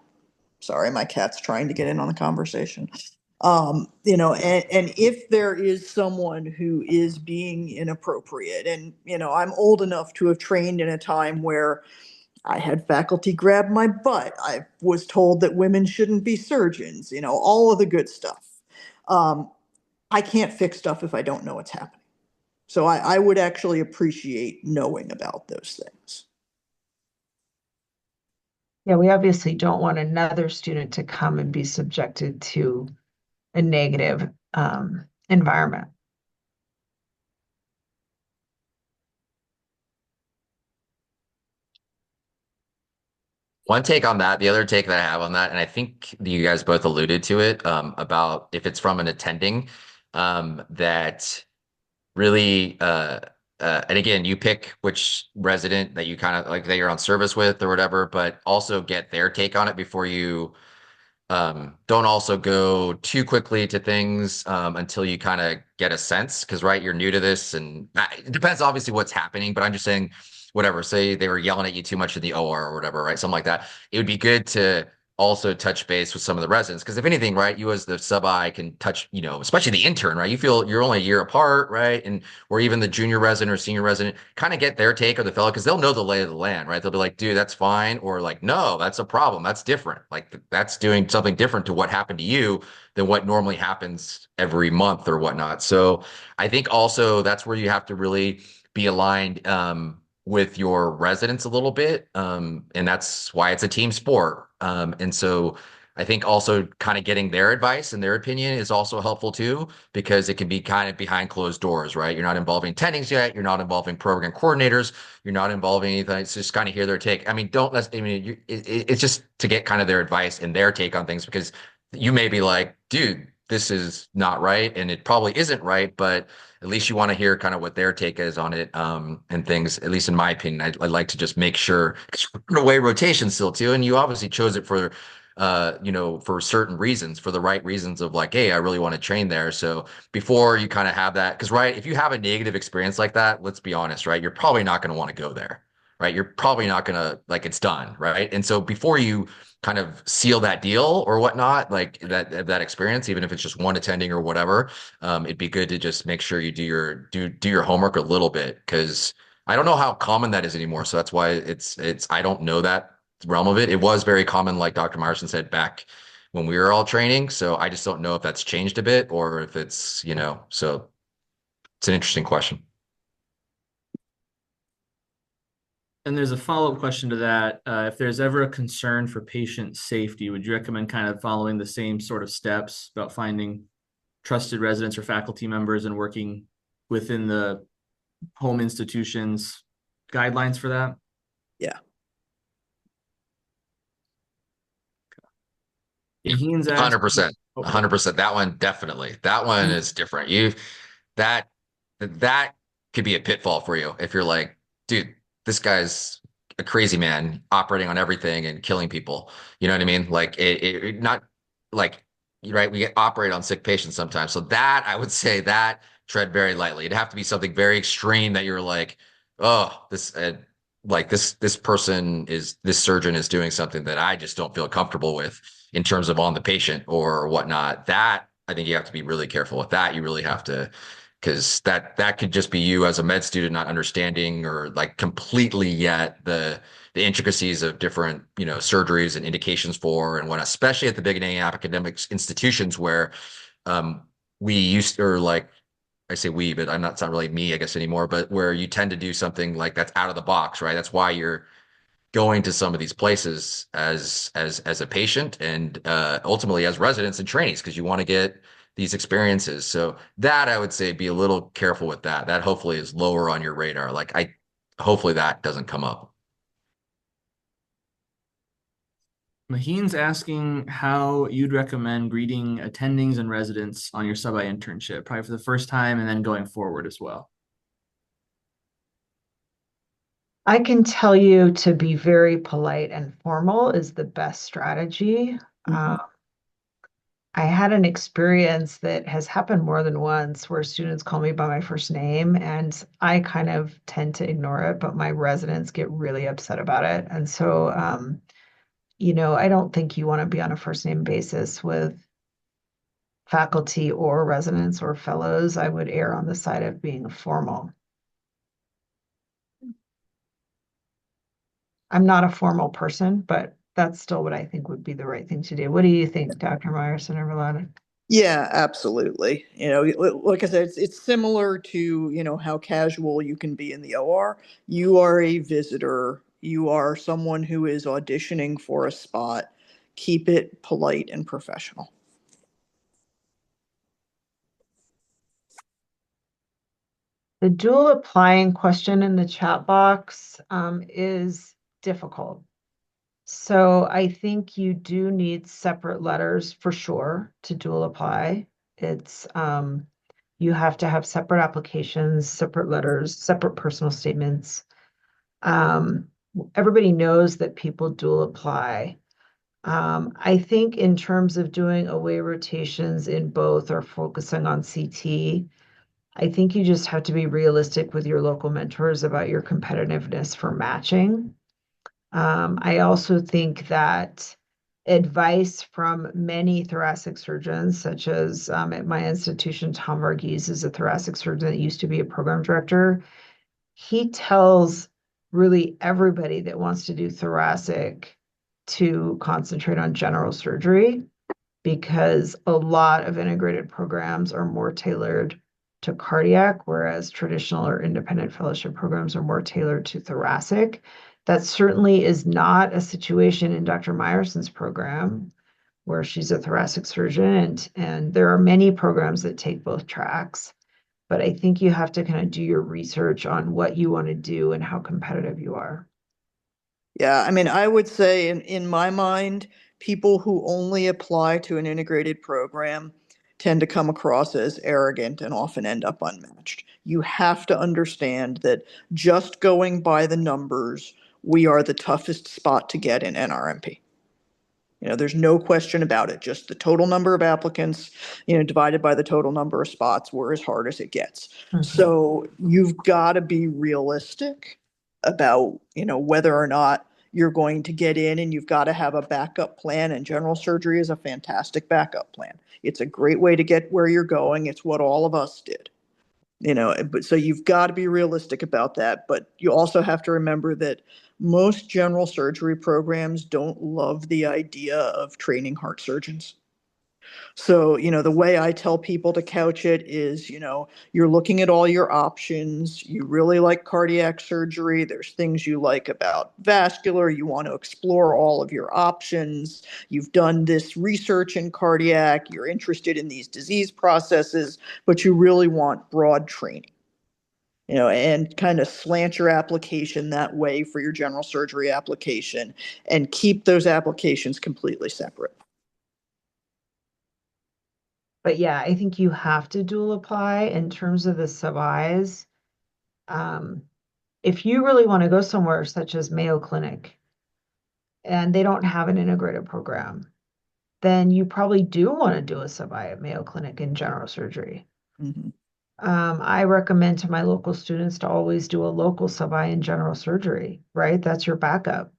Sorry, my cat's trying to get in on the conversation. And if there is someone who is being inappropriate, and, I'm old enough to have trained in a time where I had faculty grab my butt. I was told that women shouldn't be surgeons, all of the good stuff. Um, I can't fix stuff if I don't know what's happening. So I would actually appreciate knowing about those things. Yeah, we obviously don't want another student to come and be subjected to a negative environment. One take on that, the other take that I have on that, and I think you guys both alluded to it, about if it's from an attending, that really, and again, you pick which resident that you kind of like that you're on service with or whatever, but also get their take on it before you, don't also go too quickly to things, until you kind of get a sense, because right, you're new to this, and it depends obviously what's happening, but I'm just saying, whatever, say they were yelling at you too much in the OR or whatever, right? Something like that. It would be good to also touch base with some of the residents. Because if anything, right, you as the sub-I can touch, especially the intern, right? You feel you're only a year apart, right? And or even the junior resident or senior resident, kind of get their take of the fellow because they'll know the lay of the land, right? They'll be like, dude, that's fine. Or like, no, that's a problem. That's different. Like that's doing something different to what happened to you than what normally happens every month or whatnot. So I think also that's where you have to really be aligned with your residents a little bit. And that's why it's a team sport. And so I think also kind of getting their advice and their opinion is also helpful too, because it can be kind of behind closed doors, right? You're not involving attendings yet. You're not involving program coordinators. You're not involving anything. It's just kind of hear their take. I mean, it's just to get kind of their advice and their take on things because you may be like, dude, this is not right. And it probably isn't right, but at least you want to hear kind of what their take is on it, and things, at least in my opinion. I'd like to just make sure, because we're in a way rotation still too. And you obviously chose it for, for certain reasons, for the right reasons of like, hey, I really want to train there. So before you kind of have that, because right, if you have a negative experience like that, let's be honest, right, you're probably not going to want to go there, right? You're probably not going to like it's done, right? And so before you kind of seal that deal or whatnot, like that experience, even if it's just one attending or whatever, it'd be good to just make sure you do your homework a little bit because I don't know how common that is anymore. So that's why it's I don't know that realm of it. It was very common, like Dr. Meyerson said back when we were all training. So I just don't know if that's changed a bit or if it's, so it's an interesting question. And there's a follow-up question to that. If there's ever a concern for patient safety, would you recommend kind of following the same sort of steps about finding trusted residents or faculty members and working within the home institution's guidelines for that? Yeah. He's 100%. Okay. 100%. That one definitely. That one is different. That that could be a pitfall for you if you're like, dude, this guy's a crazy man operating on everything and killing people. You know what I mean? Like not like right. We operate on sick patients sometimes. So that I would say that tread very lightly. It'd have to be something very extreme that you're like, oh, this surgeon is doing something that I just don't feel comfortable with in terms of on the patient or whatnot. That I think you have to be really careful with that. You really have to, because that could just be you as a med student not understanding or like completely yet the intricacies of different surgeries and indications for and what, especially at the beginning of academic institutions where we used to, or like I say we, but I'm not, it's not really me, I guess, anymore, but where you tend to do something like that's out of the box, right? That's why you're going to some of these places as a patient and ultimately as residents and trainees because you want to get these experiences. So that I would say be a little careful with that. That hopefully is lower on your radar. Hopefully that doesn't come up. Maheen's asking how you'd recommend greeting attendings and residents on your sub-I internship, probably for the first time and then going forward as well. I can tell you to be very polite and formal is the best strategy. I had an experience that has happened more than once where students call me by my first name, and I kind of tend to ignore it, but my residents get really upset about it. And so, I don't think you want to be on a first name basis with faculty or residents or fellows. I would err on the side of being formal. I'm not a formal person, but that's still what I think would be the right thing to do. What do you think, Dr. Meyerson or Velotta? Yeah, absolutely. Like I said, it's similar to, how casual you can be in the OR. You are a visitor. You are someone who is auditioning for a spot. Keep it polite and professional. The dual applying question in the chat box is difficult. So I think you do need separate letters for sure to dual apply. It's you have to have separate applications, separate letters, separate personal statements. Everybody knows that people dual apply. I think in terms of doing away rotations in both or focusing on CT, I think you just have to be realistic with your local mentors about your competitiveness for matching. I also think that advice from many thoracic surgeons, such as at my institution, Tom Varghese is a thoracic surgeon that used to be a program director. He tells really everybody that wants to do thoracic to concentrate on general surgery because a lot of integrated programs are more tailored to cardiac, whereas traditional or independent fellowship programs are more tailored to thoracic. That certainly is not a situation in Dr. Meyerson's program, where she's a thoracic surgeon, and there are many programs that take both tracks. But I think you have to kind of do your research on what you want to do and how competitive you are. Yeah, I mean, I would say in my mind, people who only apply to an integrated program tend to come across as arrogant and often end up unmatched. You have to understand that just going by the numbers, we are the toughest spot to get in NRMP. There's no question about it. Just the total number of applicants, divided by the total number of spots, we're as hard as it gets. Mhm. So you've got to be realistic about, whether or not you're going to get in, and you've got to have a backup plan. And general surgery is a fantastic backup plan. It's a great way to get where you're going. It's what all of us did. But so you've got to be realistic about that. But you also have to remember that most general surgery programs don't love the idea of training heart surgeons. So, the way I tell people to couch it is, you're looking at all your options. You really like cardiac surgery. There's things you like about vascular. You want to explore all of your options. You've done this research in cardiac. You're interested in these disease processes, but you really want broad training. And kind of slant your application that way for your general surgery application and keep those applications completely separate. But yeah, I think you have to dual apply in terms of the sub-Is. If you really want to go somewhere such as Mayo Clinic and they don't have an integrated program, then you probably do want to do a sub-I at Mayo Clinic in general surgery. Mm-hmm. I recommend to my local students to always do a local sub-I in general surgery, right? That's your backup.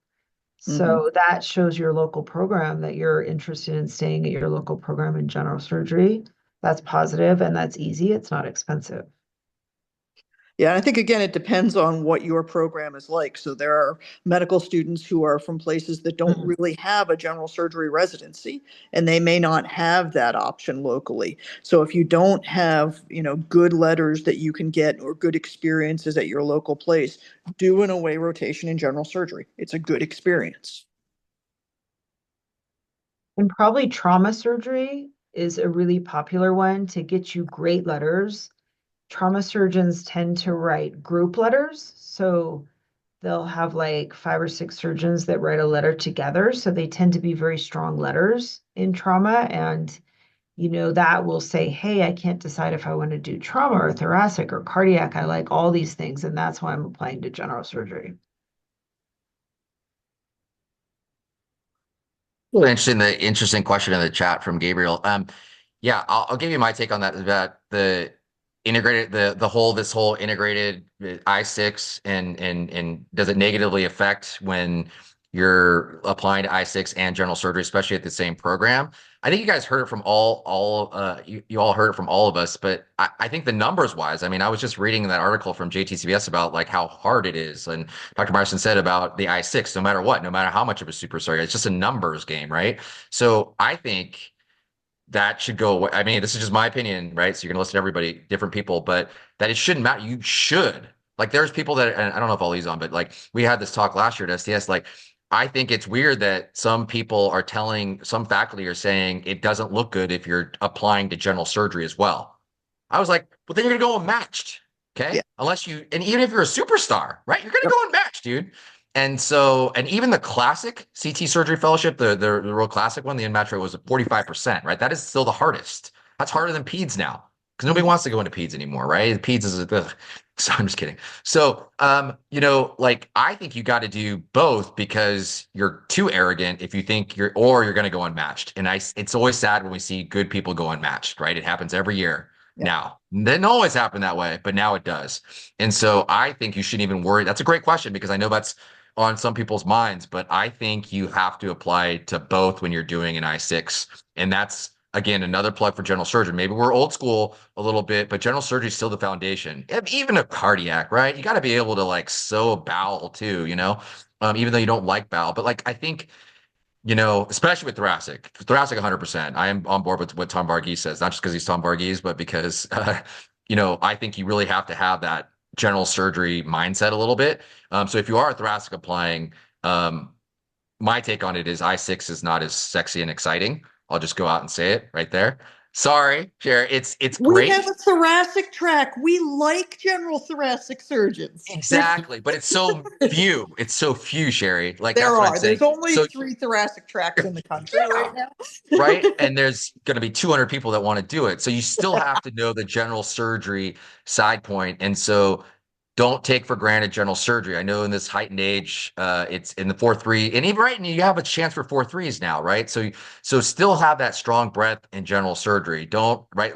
So that shows your local program that you're interested in staying at your local program in general surgery. That's positive and that's easy. It's not expensive. Yeah, I think again, it depends on what your program is like. So there are medical students who are from places that don't really have a general surgery residency, and they may not have that option locally. So if you don't have, good letters that you can get or good experiences at your local place, do an away rotation in general surgery. It's a good experience. And probably trauma surgery is a really popular one to get you great letters. Trauma surgeons tend to write group letters. So they'll have like 5 or 6 surgeons that write a letter together. So they tend to be very strong letters in trauma. And, that will say, hey, I can't decide if I want to do trauma or thoracic or cardiac. I like all these things. And that's why I'm applying to general surgery. Well, interesting question in the chat from Gabriel. Yeah, I'll give you my take on that. About the integrated, this whole integrated I6, and does it negatively affect when you're applying to I6 and general surgery, especially at the same program? I think you guys heard it from you all heard it from all of us, but I think the numbers wise, I mean, I was just reading that article from JTCBS about like how hard it is, and Dr. Meyerson said about the I6, no matter what, no matter how much of a super surrogate, it's just a numbers game, right? So I think that should go away. I mean, this is just my opinion, right? So you're gonna listen to everybody, different people, but that it shouldn't matter. You should. Like there's people that, and I don't know if Ali's on, but like we had this talk last year at STS, like I think it's weird that some faculty are saying it doesn't look good if you're applying to general surgery as well. I was like, well, then you're gonna go unmatched. Okay. Yeah. And even if you're a superstar, right? You're gonna go unmatched, dude. And even the classic CT surgery fellowship, the real classic one, the unmatched rate was 45%, right? That is still the hardest. That's harder than peds now because nobody wants to go into peds anymore, right? Peds is ugh. So I'm just kidding. So, like I think you got to do both because you're too arrogant if you think you're going to go unmatched. And it's always sad when we see good people go unmatched, right? It happens every year. Yeah. Now, it didn't always happen that way, but now it does. And so I think you shouldn't even worry. That's a great question because I know that's on some people's minds, but I think you have to apply to both when you're doing an I6. And that's, again, another plug for general surgery. Maybe we're old school a little bit, but general surgery is still the foundation. Even a cardiac, right? You got to be able to like sew a bowel too, even though you don't like bowel. But like, I think, especially with thoracic 100%. I am on board with what Tom Varghese says, not just because he's Tom Varghese, but because, I think you really have to have that general surgery mindset a little bit. So if you are a thoracic applying, my take on it is I6 is not as sexy and exciting. I'll just go out and say it right there. Sorry, Cher. It's We great. have a thoracic track. We like general thoracic surgeons. Exactly, but it's so few. It's so few, Sherry. Like There that's what I'm are. saying. There's only So 3 thoracic tracks in the country right now. right? And there's going to be 200 people that want to do it. So you still have to know the general surgery side point. And so don't take for granted general surgery. I know in this heightened age, it's in the 4-3, and even right, and you have a chance for 4-3s now, right? So still have that strong breadth in general surgery. Don't right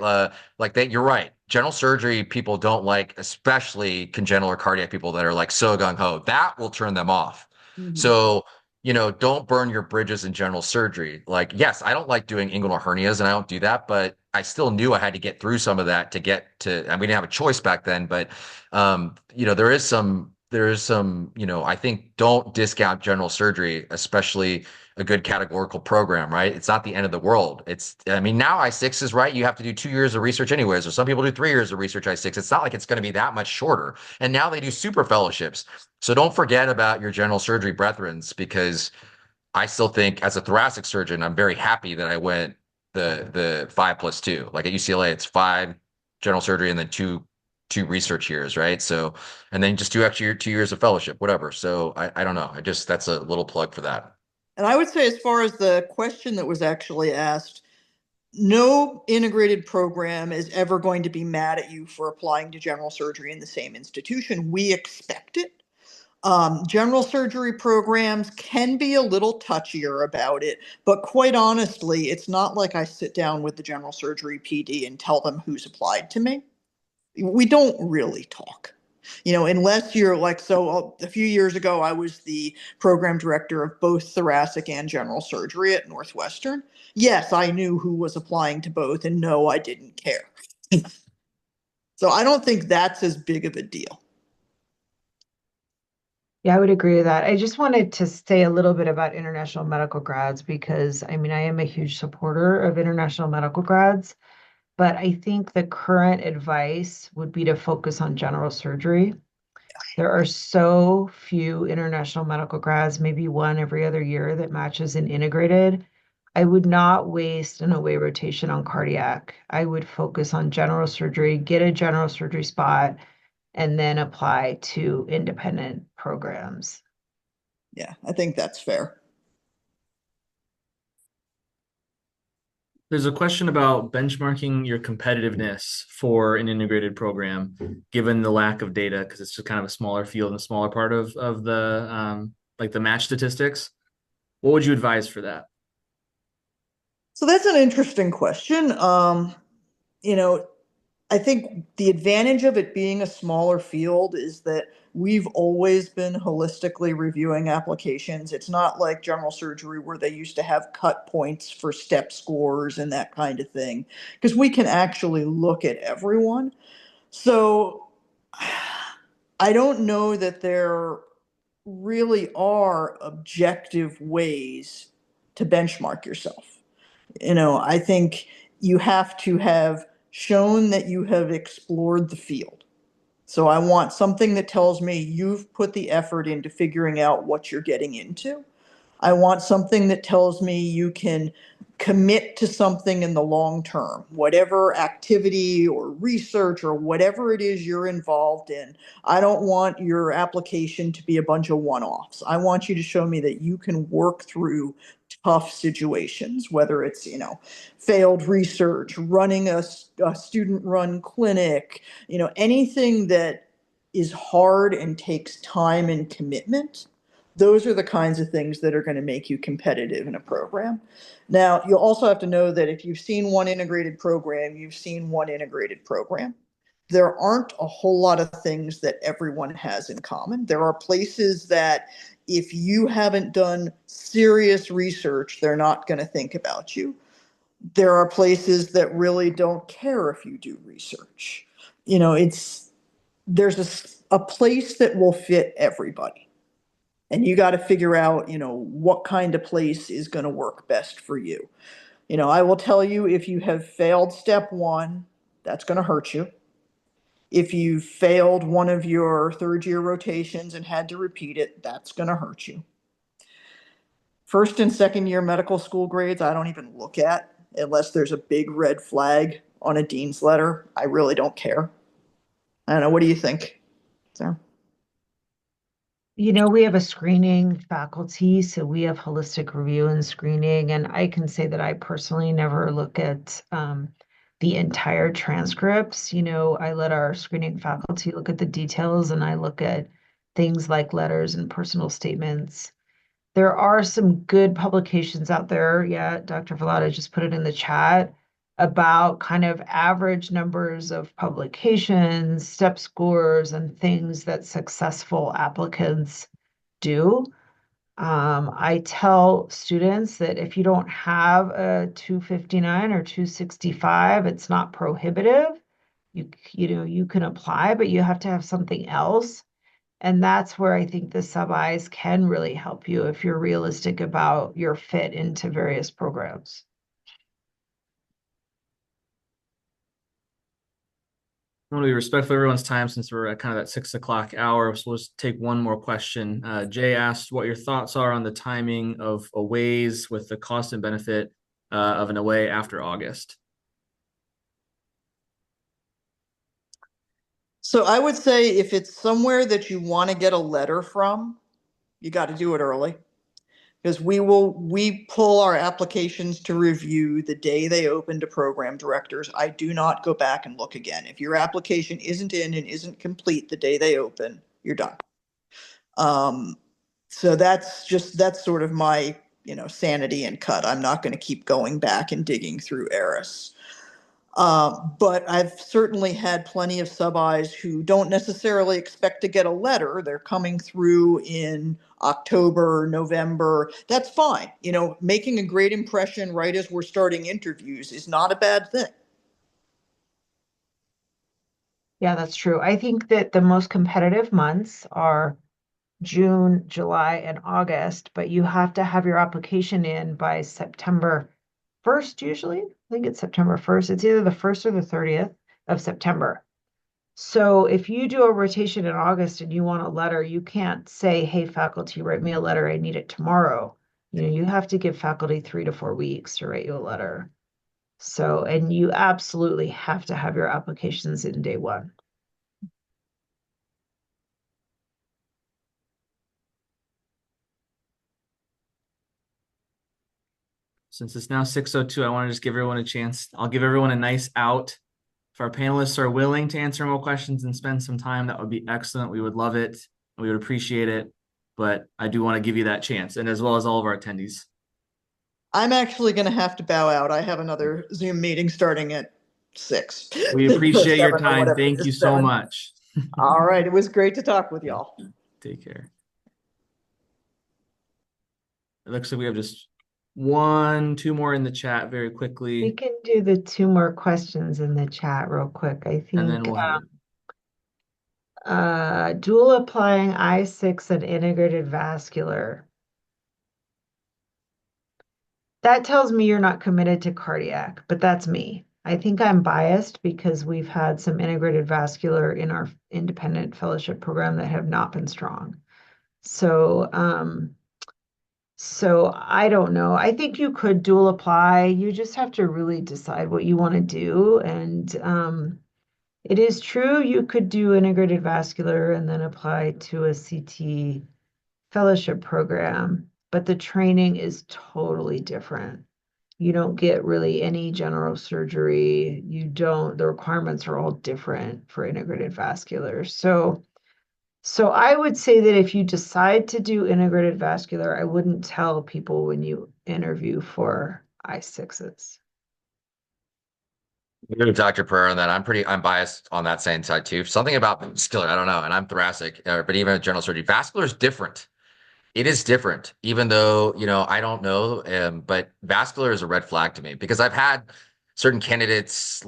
like that. You're right. General surgery people don't like, especially congenital or cardiac people that are like so gung ho. That will turn them off. Mhm. So don't burn your bridges in general surgery. Like, yes, I don't like doing inguinal hernias and I don't do that, but I still knew I had to get through some of that to get to, and we didn't have a choice back then, but, there is some, I think don't discount general surgery, especially a good categorical program, right? It's not the end of the world. Now I6 is right. You have to do 2 years of research anyways, or some people do 3 years of research I6. It's not like it's going to be that much shorter. And now they do super fellowships. So don't forget about your general surgery brethrens, because I still think as a thoracic surgeon, I'm very happy that I went the 5+2. Like at UCLA, it's 5 general surgery and then two research years, right? So, and then just 2 years of fellowship, whatever. So I don't know. That's a little plug for that. And I would say, as far as the question that was actually asked, no integrated program is ever going to be mad at you for applying to general surgery in the same institution. We expect it. General surgery programs can be a little touchier about it, but quite honestly, it's not like I sit down with the general surgery PD and tell them who's applied to me. We don't really talk. Unless you're like, so a few years ago, I was the program director of both thoracic and general surgery at Northwestern. Yes, I knew who was applying to both, and no, I didn't care. So I don't think that's as big of a deal. Yeah, I would agree with that. I just wanted to say a little bit about international medical grads because I am a huge supporter of international medical grads, but I think the current advice would be to focus on general surgery. There are so few international medical grads, maybe one every other year that matches an integrated. I would not waste an away rotation on cardiac. I would focus on general surgery, get a general surgery spot, and then apply to independent programs. Yeah, I think that's fair. There's a question about benchmarking your competitiveness for an integrated program, given the lack of data, because it's just kind of a smaller field and a smaller part of the like the match statistics. What would you advise for that? So that's an interesting question. I think the advantage of it being a smaller field is that we've always been holistically reviewing applications. It's not like general surgery where they used to have cut points for step scores and that kind of thing, because we can actually look at everyone. So I don't know that there really are objective ways to benchmark yourself. I think you have to have shown that you have explored the field. So I want something that tells me you've put the effort into figuring out what you're getting into. I want something that tells me you can commit to something in the long term, whatever activity or research or whatever it is you're involved in. I don't want your application to be a bunch of one-offs. I want you to show me that you can work through tough situations, whether it's, failed research, running a student-run clinic, anything that is hard and takes time and commitment. Those are the kinds of things that are going to make you competitive in a program. Now, you'll also have to know that if you've seen one integrated program, you've seen one integrated program. there aren't a whole lot of things that everyone has in common. There are places that if you haven't done serious research, they're not going to think about you. There are places that really don't care if you do research. There's a place that will fit everybody. And you got to figure out, what kind of place is going to work best for you. I will tell you, if you have failed step one, that's going to hurt you. If you failed one of your third year rotations and had to repeat it, that's going to hurt you. First and second year medical school grades, I don't even look at unless there's a big red flag on a dean's letter. I really don't care. I don't know. What do you think? So. We have a screening faculty, so we have holistic review and screening, and I can say that I personally never look at the entire transcripts. I let our screening faculty look at the details, and I look at things like letters and personal statements. There are some good publications out there. Yeah, Dr. Velotta just put it in the chat about kind of average numbers of publications, step scores, and things that successful applicants do. I tell students that if you don't have a 259 or 265, it's not prohibitive. You can apply, but you have to have something else. And that's where I think the sub-Is can really help you if you're realistic about your fit into various programs. I want to be respectful of everyone's time since we're at kind of that 6 o'clock hour. So we'll just take one more question. Jay asked what your thoughts are on the timing of aways with the cost and benefit of an away after August. So I would say if it's somewhere that you want to get a letter from, you got to do it early. Because we pull our applications to review the day they open to program directors. I do not go back and look again. If your application isn't in and isn't complete the day they open, you're done. So that's sort of my, sanity and cut. I'm not going to keep going back and digging through ERIS. But I've certainly had plenty of sub-Is who don't necessarily expect to get a letter. They're coming through in October, November. That's fine. Making a great impression right as we're starting interviews is not a bad thing. Yeah, that's true. I think that the most competitive months are June, July, and August, but you have to have your application in by September 1st, usually. I think it's September 1st. It's either the 1st or the 30th of September. So if you do a rotation in August and you want a letter, you can't say, hey, faculty, write me a letter. I need it tomorrow. You have to give faculty 3 to 4 weeks to write you a letter. So, and you absolutely have to have your applications in day one. Since it's now 6:02, I want to just give everyone a chance. I'll give everyone a nice out. If our panelists are willing to answer more questions and spend some time, that would be excellent. We would love it. We would appreciate it. But I do want to give you that chance, and as well as all of our attendees. I'm actually going to have to bow out. I have another Zoom meeting starting at 6. We appreciate your time. Thank you so much. All right. It was great to talk with y'all. Take care. It looks like we have just 1, 2 more in the chat very quickly. We can do the 2 more questions in the chat real quick. I think and then we'll dual applying I6 and integrated vascular. That tells me you're not committed to cardiac, but that's me. I think I'm biased because we've had some integrated vascular in our independent fellowship program that have not been strong. So I don't know. I think you could dual apply. You just have to really decide what you want to do. And it is true you could do integrated vascular and then apply to a CT fellowship program, but the training is totally different. You don't get really any general surgery. The requirements are all different for integrated vascular. So I would say that if you decide to do integrated vascular, I wouldn't tell people when you interview for I6s. agree with Dr. Pereira on that. I'm biased on that same side too. Something about vascular, I don't know, and I'm thoracic, but even general surgery, vascular is different. It is different, even though, I don't know, but vascular is a red flag to me because I've had certain candidates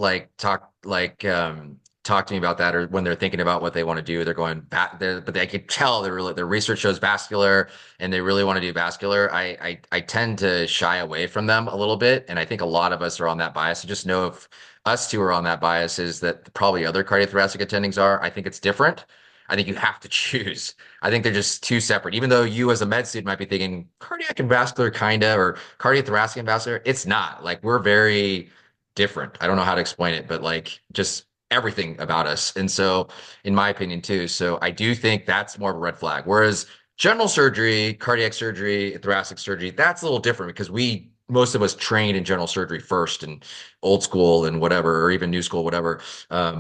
talk to me about that, or when they're thinking about what they want to do, they're going back there, but they could tell their research shows vascular and they really want to do vascular. I tend to shy away from them a little bit. And I think a lot of us are on that bias. So just know if us two are on that bias is that probably other cardiothoracic attendings are. I think it's different. I think you have to choose. I think they're just two separate. Even though you as a med student might be thinking cardiac and vascular kinda, or cardiothoracic and vascular, it's not. Like we're very different. I don't know how to explain it, but like just everything about us. And so in my opinion too. So I do think that's more of a red flag. Whereas general surgery, cardiac surgery, thoracic surgery, that's a little different because most of us trained in general surgery first and old school and whatever, or even new school, whatever.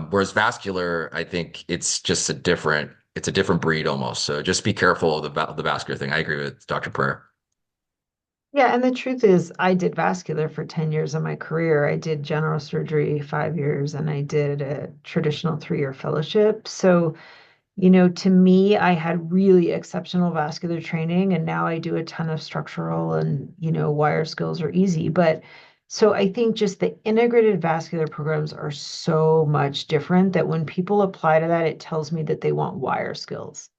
Whereas vascular, I think it's a different breed almost. So just be careful of the vascular thing. I agree with Dr. Prayer. Yeah, and the truth is, I did vascular for 10 years of my career. I did general surgery 5 years, and I did a traditional 3-year fellowship. So, to me, I had really exceptional vascular training, and now I do a ton of structural and, wire skills are easy. But so I think just the integrated vascular programs are so much different that when people apply to that, it tells me that they want wire skills.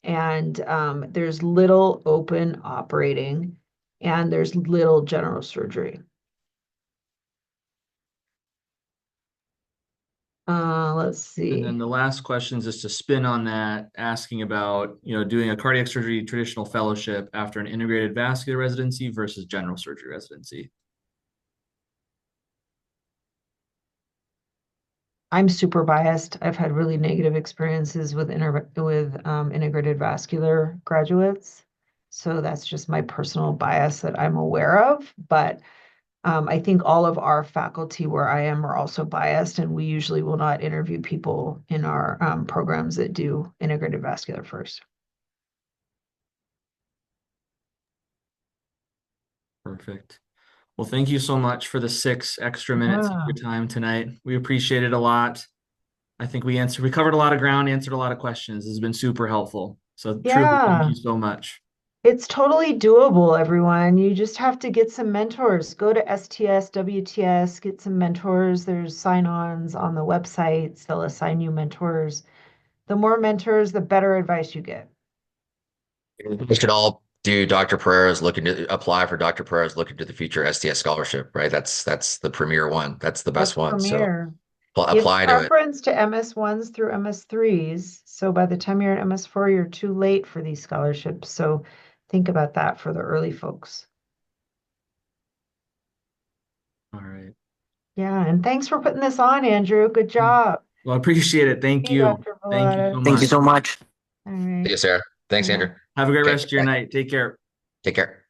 And there's little open operating and there's little general surgery. Let's And then see. the last question is just a spin on that, asking about, doing a cardiac surgery traditional fellowship after an integrated vascular residency versus general surgery residency. I'm super biased. I've had really negative experiences with integrated vascular graduates. So that's just my personal bias that I'm aware of. But I think all of our faculty where I am are also biased, and we usually will not interview people in our programs that do integrated vascular first. Perfect. Well, thank you so much for the 6 extra minutes of Yeah. your time tonight. We appreciate it a lot. I think we covered a lot of ground, answered a lot of questions. This has been super helpful. So truly, thank Yeah. you so much. It's totally doable, everyone. You just have to get some mentors. Go to STS, WTS, get some mentors. There's sign-ons on the websites. They'll assign you mentors. The more mentors, the better advice you get. We should all do Dr. Pereira's looking to apply for Dr. Pereira's looking to the future STS scholarship, right? That's the premier one. That's the That's best one. So premier. Give apply to it. preference to MS1s through MS3s. So by the time you're in MS4, you're too late for these scholarships. So think about that for the early folks. All right. Yeah, and thanks for putting this on, Andrew. Good job. Well, I appreciate it. Thank Hey, you. Dr. Thank you so Velotta. Thank you much. so much. All See right. you, Sarah. Thanks, Bye. Andrew. Have a great Okay, rest of your bye. night. Take care. Take care.